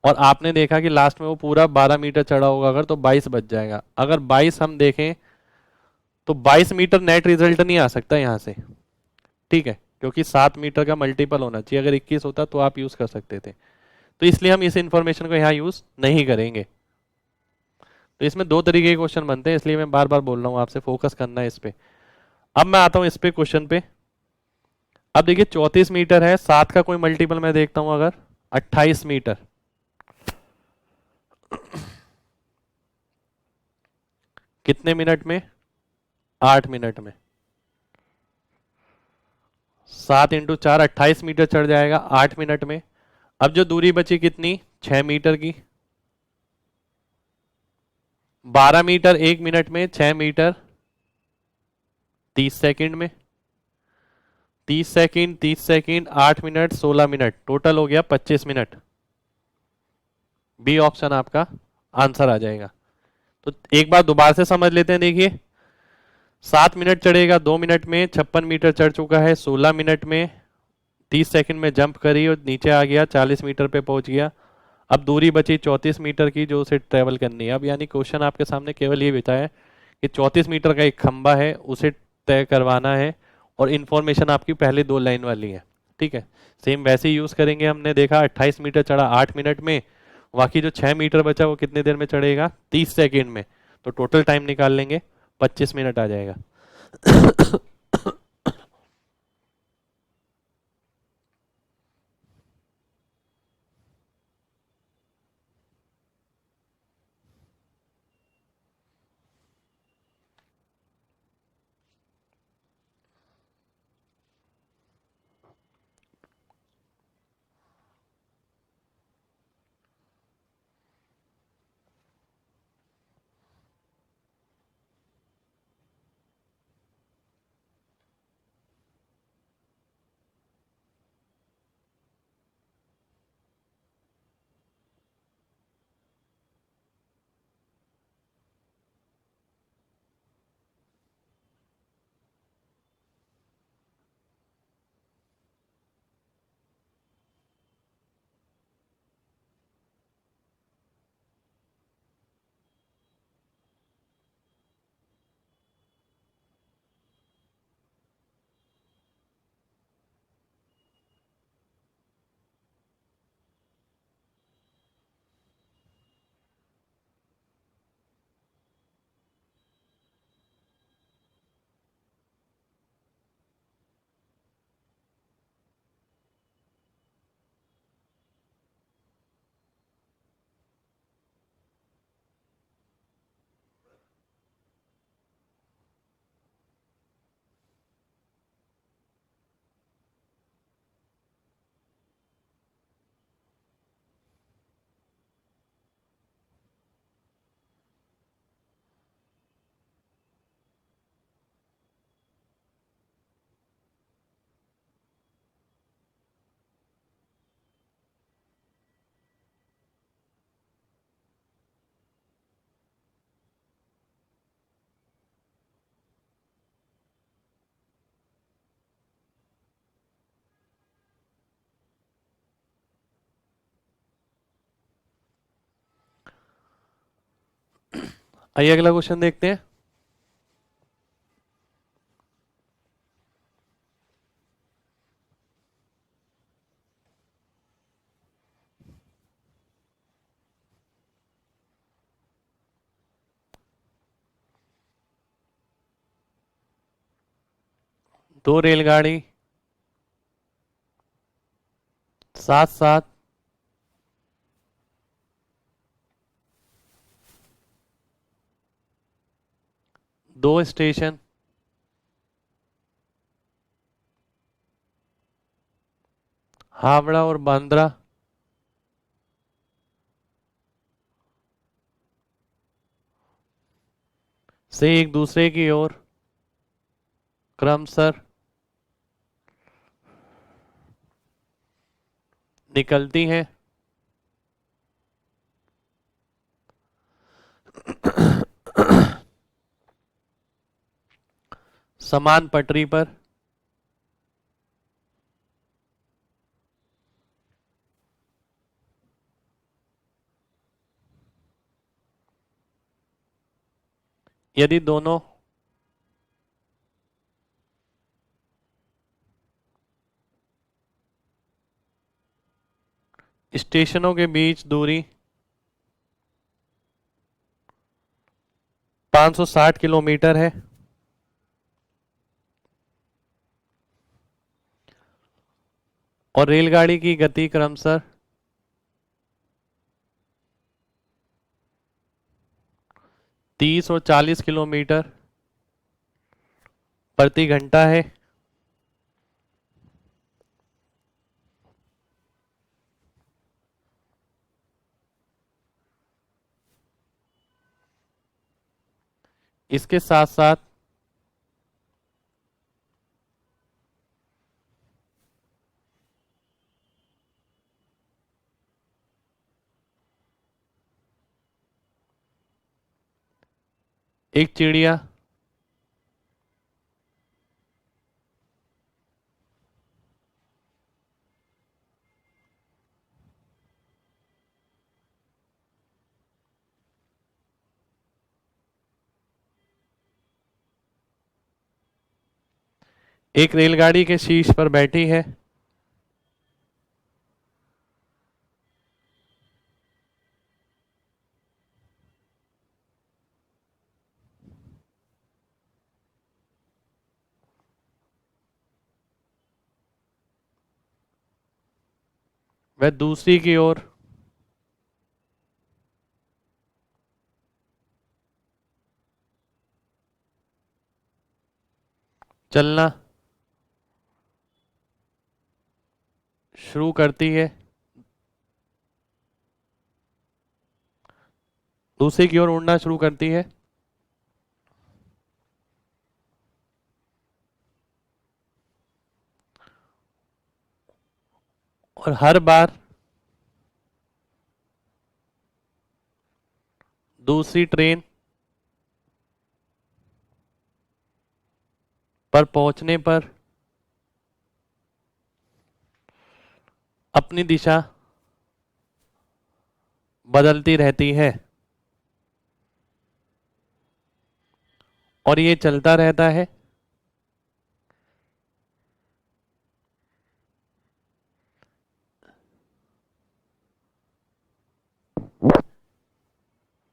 और आपने देखा कि लास्ट में वो पूरा 12 मीटर चढ़ा होगा अगर, तो 22 बच जाएगा। अगर 22 हम देखें तो 22 मीटर नेट रिजल्ट नहीं आ सकता यहां से, ठीक है, क्योंकि 7 मीटर का मल्टीपल होना चाहिए। अगर 21 होता तो आप यूज कर सकते थे, तो इसलिए हम इस इंफॉर्मेशन को यहाँ यूज नहीं करेंगे। तो इसमें दो तरीके के क्वेश्चन बनते हैं, इसलिए मैं बार बार बोल रहा हूँ आपसे फोकस करना है इस पे। अब मैं आता हूँ इस पे क्वेश्चन पे। अब देखिए 34 मीटर है, 7 का कोई मल्टीपल मैं देखता हूं अगर, 28 मीटर। कितने मिनट में, 8 मिनट में। 7 इंटू 4 28 मीटर चढ़ जाएगा 8 मिनट में। अब जो दूरी बची कितनी, 6 मीटर की। 12 मीटर 1 मिनट में, 6 मीटर 30 सेकंड में। 30 second 30 second 8 minute 16 minute, total हो गया 25 मिनट। बी ऑप्शन आपका आंसर आ जाएगा। तो एक बार दोबारा से समझ लेते हैं, देखिए 7 मिनट चढ़ेगा 2 मिनट में, 56 मीटर चढ़ चुका है 16 मिनट में, 30 सेकंड में जंप करी और नीचे आ गया 40 मीटर पे पहुंच गया। अब दूरी बची 34 मीटर की जो उसे ट्रेवल करनी है। अब यानी क्वेश्चन आपके सामने केवल ये बचा है कि 34 मीटर का एक खंबा है, उसे तय करवाना है, और इन्फॉर्मेशन आपकी पहले दो लाइन वाली है, ठीक है। सेम वैसे ही यूज करेंगे। हमने देखा 28 मीटर चढ़ा 8 मिनट में, बाकी जो 6 मीटर बचा वो कितने देर में चढ़ेगा, 30 सेकेंड में। तो टोटल टाइम निकाल लेंगे, 25 मिनट आ जाएगा। आइए अगला क्वेश्चन देखते हैं। दो रेलगाड़ी साथ साथ दो स्टेशन हावड़ा और बांद्रा से एक दूसरे की ओर क्रमशः निकलती हैं, समान पटरी पर यदि दोनों स्टेशनों के बीच दूरी 560 किलोमीटर है और रेलगाड़ी की गति क्रमशः 30 और 40 किलोमीटर प्रति घंटा है, इसके साथ साथ एक चिड़िया एक रेलगाड़ी के शीर्ष पर बैठी है, वह दूसरी की ओर चलना शुरू करती है, दूसरी की ओर उड़ना शुरू करती है और हर बार दूसरी ट्रेन पर पहुंचने पर अपनी दिशा बदलती रहती है और ये चलता रहता है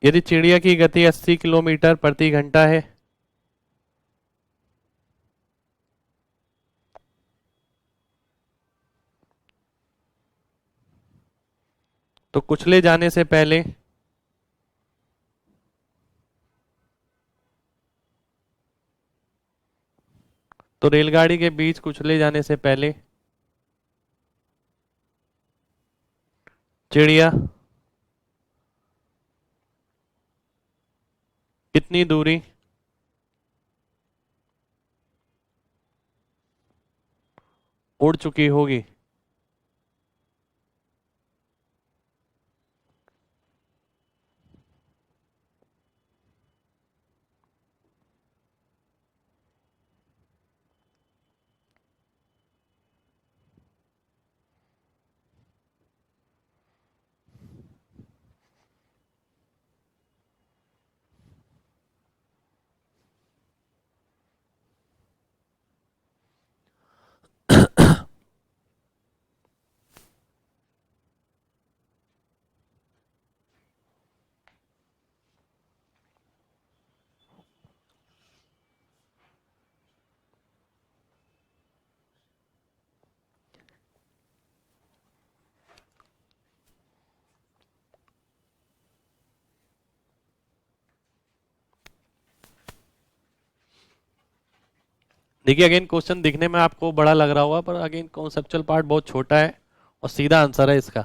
यदि चिड़िया की गति 80 किलोमीटर प्रति घंटा है तो कुचले जाने से पहले तो रेलगाड़ी के बीच कुचले जाने से पहले चिड़िया कितनी दूरी उड़ चुकी होगी। देखिए अगेन क्वेश्चन दिखने में आपको बड़ा लग रहा होगा, पर अगेन कॉन्सेप्चुअल पार्ट बहुत छोटा है और सीधा आंसर है इसका।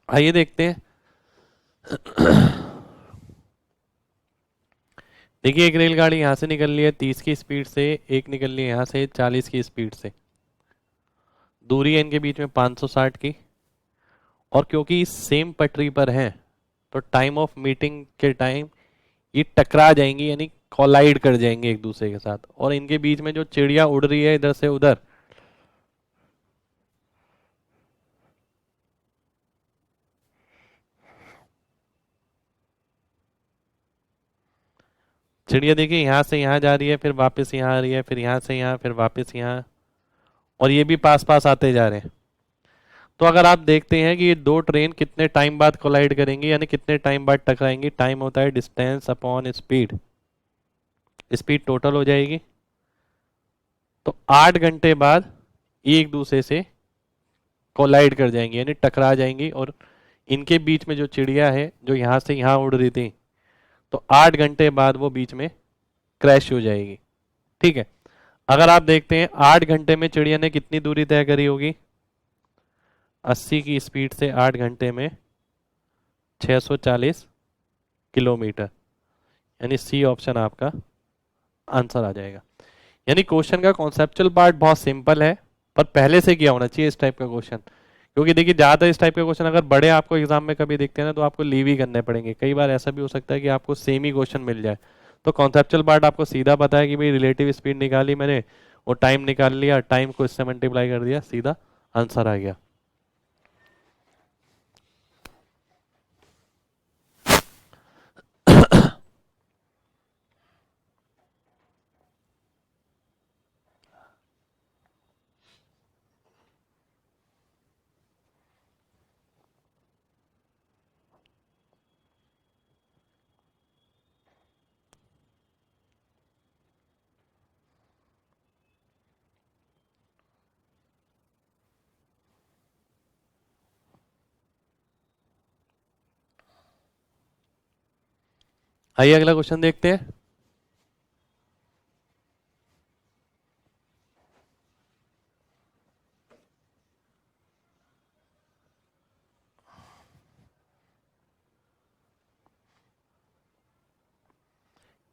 आइए देखते हैं। देखिए एक रेलगाड़ी यहाँ से निकल रही है 30 की स्पीड से, एक निकल रही है यहाँ से 40 की स्पीड से। दूरी है इनके बीच में 560 की, और क्योंकि सेम पटरी पर हैं तो टाइम ऑफ मीटिंग के टाइम ये टकरा जाएंगी, यानी कोलाइड कर जाएंगे एक दूसरे के साथ। और इनके बीच में जो चिड़िया उड़ रही है इधर से उधर, चिड़िया देखिए यहाँ से यहाँ जा रही है, फिर वापस यहाँ आ रही है, फिर यहाँ से यहाँ, फिर वापस यहाँ, और ये भी पास पास आते जा रहे हैं। तो अगर आप देखते हैं कि ये दो ट्रेन कितने टाइम बाद कोलाइड करेंगी, यानी कितने टाइम बाद टकराएंगी, टाइम होता है distance upon speed, speed total हो जाएगी। तो 8 घंटे बाद ये एक दूसरे से कोलाइड कर जाएंगी, यानी टकरा जाएंगी। और इनके बीच में जो चिड़िया है जो यहाँ से यहाँ उड़ रही थी, तो 8 घंटे बाद वो बीच में क्रैश हो जाएगी। ठीक है, अगर आप देखते हैं 8 घंटे में चिड़िया ने कितनी दूरी तय करी होगी, 80 की स्पीड से 8 घंटे में 640 किलोमीटर, यानी सी ऑप्शन आपका आंसर आ जाएगा। यानी क्वेश्चन का कॉन्सेप्चुअल पार्ट बहुत सिंपल है, पर पहले से किया होना चाहिए इस टाइप का क्वेश्चन। क्योंकि देखिए ज़्यादातर इस टाइप के क्वेश्चन अगर बड़े आपको एग्जाम में कभी दिखते हैं ना, तो आपको लीव ही करने पड़ेंगे। कई बार ऐसा भी हो सकता है कि आपको सेम ही क्वेश्चन मिल जाए। तो कॉन्सेप्चुअल पार्ट आपको सीधा पता है कि भाई रिलेटिव स्पीड निकाली मैंने, और टाइम निकाल लिया, टाइम को इससे मल्टीप्लाई कर दिया, सीधा आंसर आ गया। आइए अगला क्वेश्चन देखते हैं।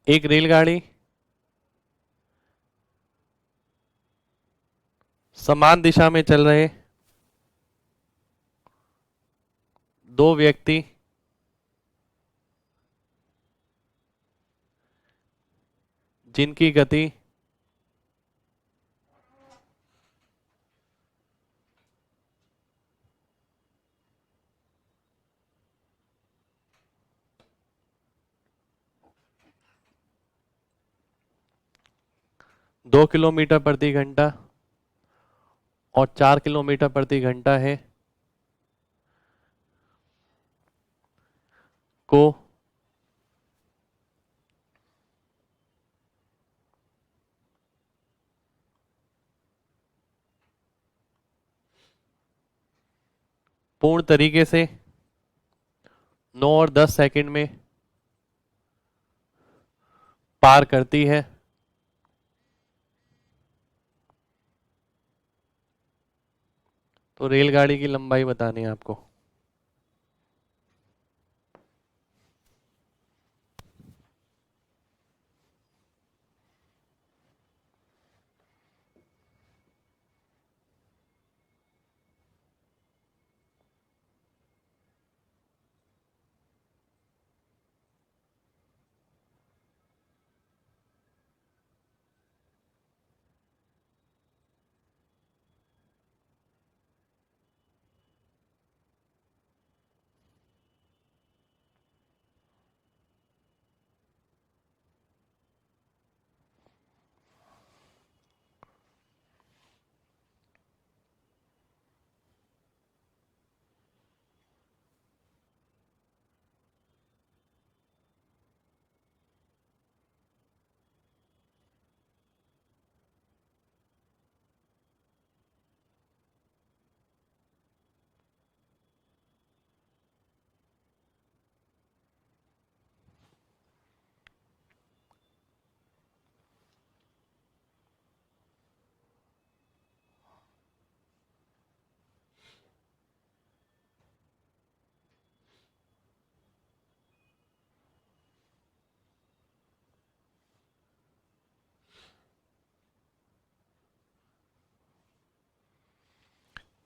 एक रेलगाड़ी समान दिशा में चल रहे दो व्यक्ति जिनकी गति 2 किलोमीटर प्रति घंटा और 4 किलोमीटर प्रति घंटा है, को पूर्ण तरीके से 9 और 10 सेकंड में पार करती है, तो रेलगाड़ी की लंबाई बतानी है आपको।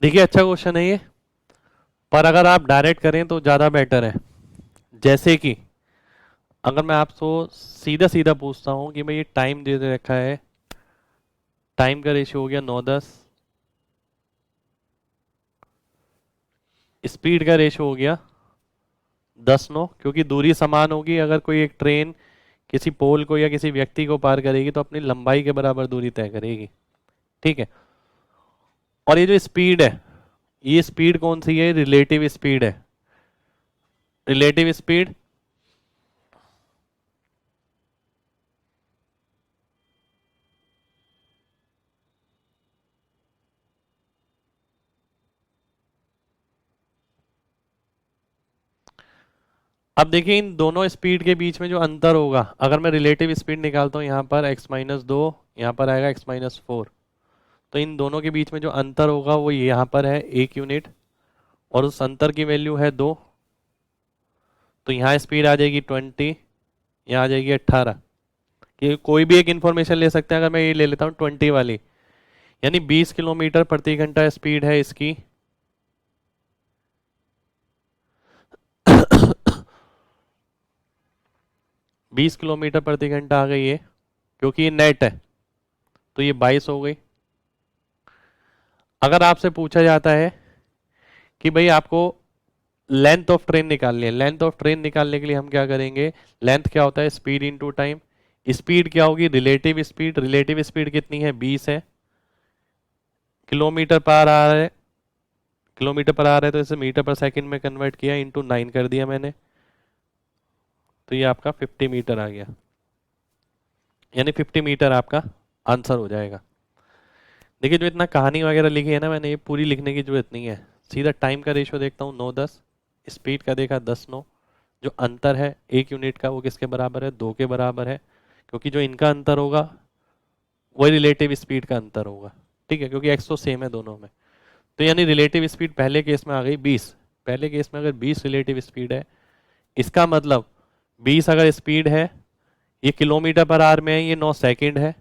देखिए अच्छा क्वेश्चन है ये, पर अगर आप डायरेक्ट करें तो ज़्यादा बेटर है। जैसे कि अगर मैं आपको सीधा सीधा पूछता हूँ कि भाई ये टाइम दे दे रखा है, टाइम का रेशियो हो गया 9:10, स्पीड का रेशियो हो गया 10:9, क्योंकि दूरी समान होगी। अगर कोई एक ट्रेन किसी पोल को या किसी व्यक्ति को पार करेगी तो अपनी लंबाई के बराबर दूरी तय करेगी, ठीक है। और ये जो स्पीड है, ये स्पीड कौन सी है? रिलेटिव स्पीड है। रिलेटिव स्पीड अब देखिए इन दोनों स्पीड के बीच में जो अंतर होगा, अगर मैं रिलेटिव स्पीड निकालता हूँ यहाँ पर x-2, यहाँ पर आएगा x-4, तो इन दोनों के बीच में जो अंतर होगा वो यहाँ पर है 1 यूनिट, और उस अंतर की वैल्यू है 2। तो यहाँ स्पीड आ जाएगी 20, यहाँ आ जाएगी 18। कि कोई भी एक इंफॉर्मेशन ले सकते हैं, अगर मैं ये ले लेता हूँ 20 वाली, यानी 20 किलोमीटर प्रति घंटा स्पीड है इसकी। 20 किलोमीटर प्रति घंटा आ गई है, क्योंकि ये नेट है तो ये 22 हो गई। अगर आपसे पूछा जाता है कि भाई आपको लेंथ ऑफ ट्रेन निकालनी है, लेंथ ऑफ ट्रेन निकालने के लिए हम क्या करेंगे? लेंथ क्या होता है? Speed into time. स्पीड क्या होगी? Relative speed. रिलेटिव स्पीड कितनी है? 20 है। किलोमीटर पर आ रहा है, किलोमीटर पर आ रहा है तो इसे मीटर पर सेकंड में कन्वर्ट किया, इंटू 9 कर दिया मैंने, तो ये आपका 50 मीटर आ गया। यानी 50 मीटर आपका आंसर हो जाएगा। देखिए जो इतना कहानी वगैरह लिखी है ना मैंने, ये पूरी लिखने की जरूरत नहीं है। सीधा टाइम का रेशियो देखता हूँ 9:10, स्पीड का देखा 10:9, जो अंतर है 1 यूनिट का वो किसके बराबर है? 2 के बराबर है, क्योंकि जो इनका अंतर होगा वही रिलेटिव स्पीड का अंतर होगा, ठीक है, क्योंकि एक्स तो सेम है दोनों में। तो यानी रिलेटिव स्पीड पहले केस में आ गई 20। पहले केस में अगर 20 रिलेटिव स्पीड है, इसका मतलब 20 अगर स्पीड है, ये किलोमीटर पर आवर में है, ये 9 सेकंड है,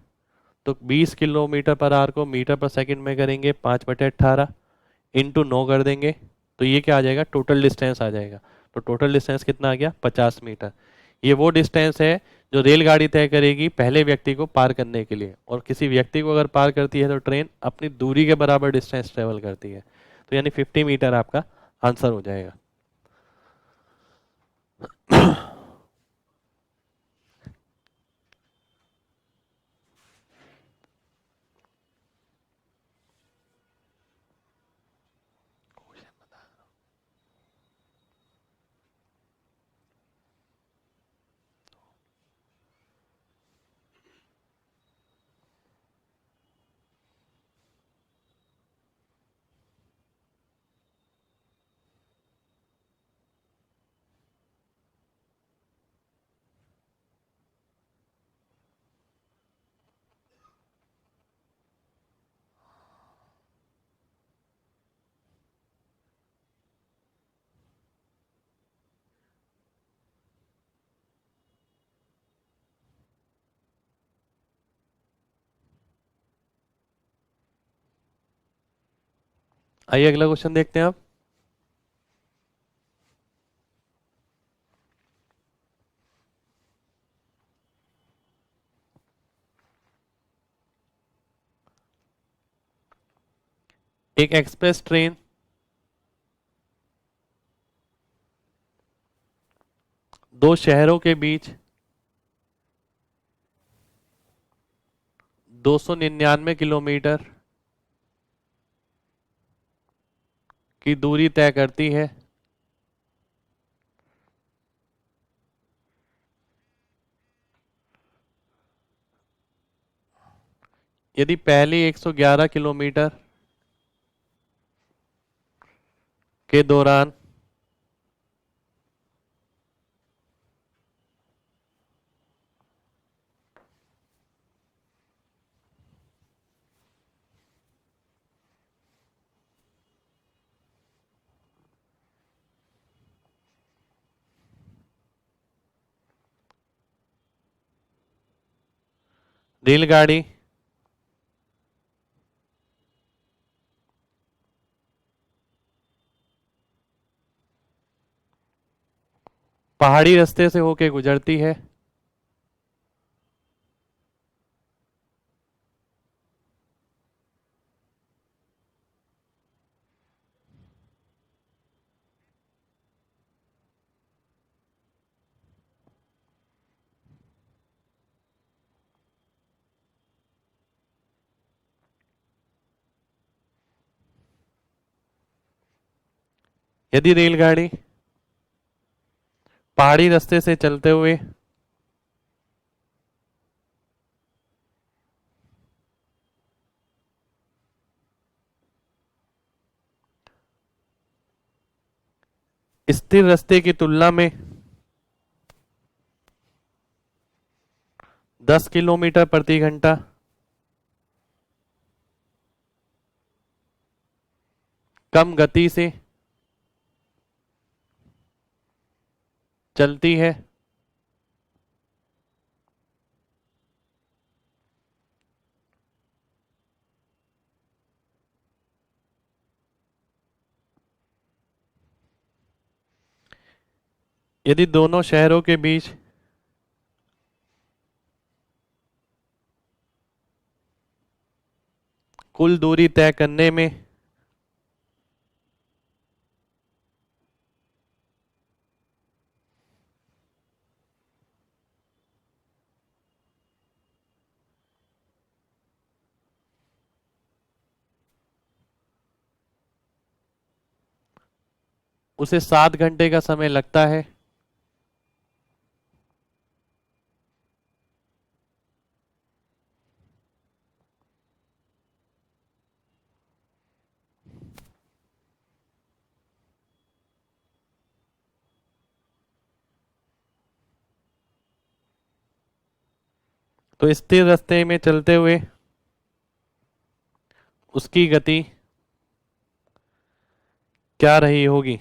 तो 20 किलोमीटर पर आवर को मीटर पर सेकंड में करेंगे 5/18, इंटू 9 कर देंगे, तो ये क्या आ जाएगा? टोटल डिस्टेंस आ जाएगा। तो टोटल डिस्टेंस कितना आ गया? 50 मीटर। ये वो डिस्टेंस है जो रेलगाड़ी तय करेगी पहले व्यक्ति को पार करने के लिए, और किसी व्यक्ति को अगर पार करती है तो ट्रेन अपनी दूरी के बराबर डिस्टेंस ट्रेवल करती है। तो यानी 50 मीटर आपका आंसर हो जाएगा। आइए अगला क्वेश्चन देखते हैं आप। एक एक्सप्रेस ट्रेन दो शहरों के बीच 299 किलोमीटर की दूरी तय करती है। यदि पहली 111 किलोमीटर के दौरान रेलगाड़ी पहाड़ी रास्ते से होकर गुजरती है, यदि रेलगाड़ी पहाड़ी रास्ते से चलते हुए स्थिर रास्ते की तुलना में 10 किलोमीटर प्रति घंटा कम गति से चलती है, यदि दोनों शहरों के बीच कुल दूरी तय करने में उसे 7 घंटे का समय लगता है, तो स्थिर रास्ते में चलते हुए उसकी गति क्या रही होगी?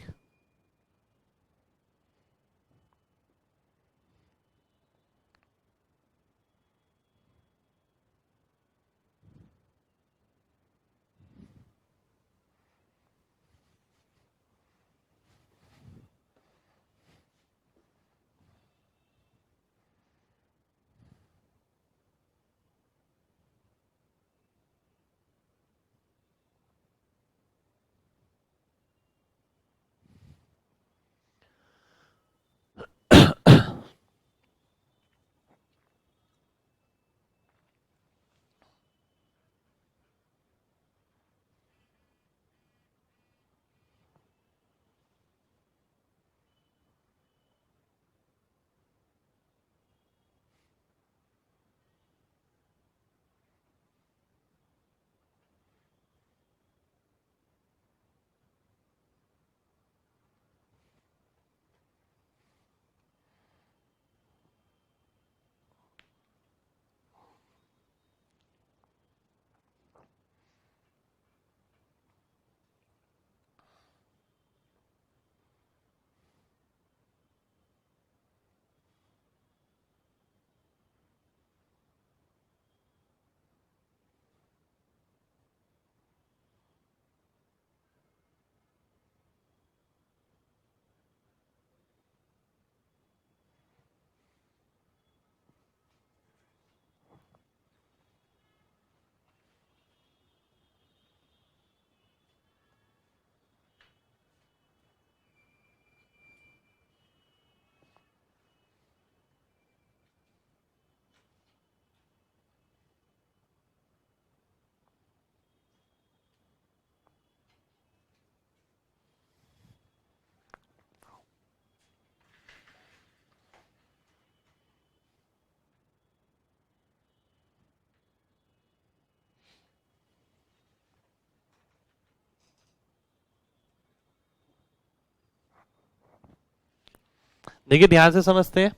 देखिए ध्यान से समझते हैं।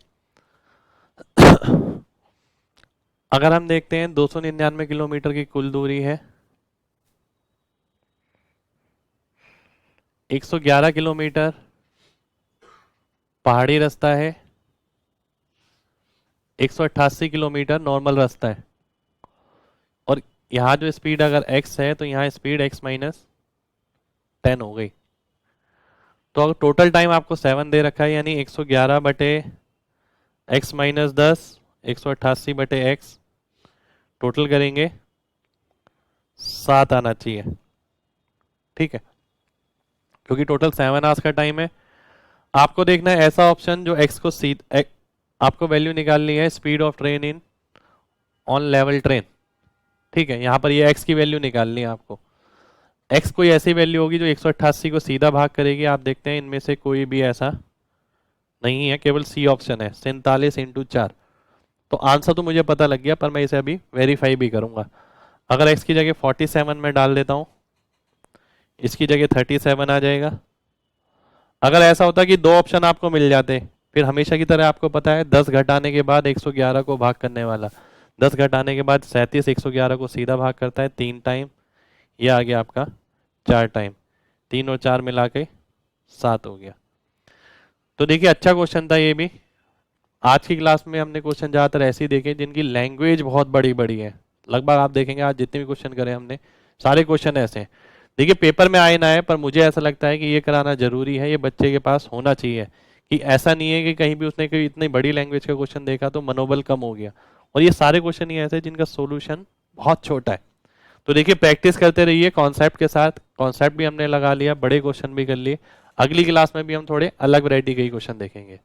अगर हम देखते हैं 299 किलोमीटर की कुल दूरी है, 111 किलोमीटर पहाड़ी रास्ता है, 188 किलोमीटर नॉर्मल रास्ता है, और यहाँ जो स्पीड अगर x है तो यहाँ स्पीड x माइनस 10 हो गई। तो अगर टोटल टाइम आपको 7 दे रखा है, यानी 111 बटे x माइनस 10, 188 बटे x, टोटल करेंगे 7 आना चाहिए। ठीक है, क्योंकि टोटल 7 आवर्स का टाइम है। आपको देखना है ऐसा ऑप्शन जो x को आपको वैल्यू निकालनी है speed of train in on level train. ठीक है, यहाँ पर ये x की वैल्यू निकालनी है आपको। x कोई ऐसी वैल्यू होगी जो 188 को सीधा भाग करेगी। आप देखते हैं इनमें से कोई भी ऐसा नहीं है, केवल सी ऑप्शन है, 47 इंटू 4। तो आंसर तो मुझे पता लग गया, पर मैं इसे अभी वेरीफाई भी करूंगा। अगर x की जगह 47 में डाल देता हूं, इसकी जगह 37 आ जाएगा। अगर ऐसा होता कि दो ऑप्शन आपको मिल जाते, फिर हमेशा की तरह आपको पता है 10 घटाने के बाद 111 को भाग करने वाला, 10 घटाने के बाद 37 111 को सीधा भाग करता है 3 टाइम, ये आ गया आपका 4 टाइम, 3 और 4 मिला के 7 हो गया। तो देखिए अच्छा क्वेश्चन था ये भी। आज की क्लास में हमने क्वेश्चन ज़्यादातर ऐसे ही देखे जिनकी लैंग्वेज बहुत बड़ी बड़ी है। लगभग आप देखेंगे आज जितने भी क्वेश्चन करे हमने, सारे क्वेश्चन ऐसे हैं। देखिए पेपर में आए ना आए, पर मुझे ऐसा लगता है कि ये कराना जरूरी है, ये बच्चे के पास होना चाहिए। कि ऐसा नहीं है कि कहीं भी उसने कोई इतनी बड़ी लैंग्वेज का क्वेश्चन देखा तो मनोबल कम हो गया। और ये सारे क्वेश्चन ही ऐसे हैं जिनका सोल्यूशन बहुत छोटा है। तो देखिए प्रैक्टिस करते रहिए कॉन्सेप्ट के साथ। कॉन्सेप्ट भी हमने लगा लिया, बड़े क्वेश्चन भी कर लिए। अगली क्लास में भी हम थोड़े अलग वैरायटी के क्वेश्चन देखेंगे।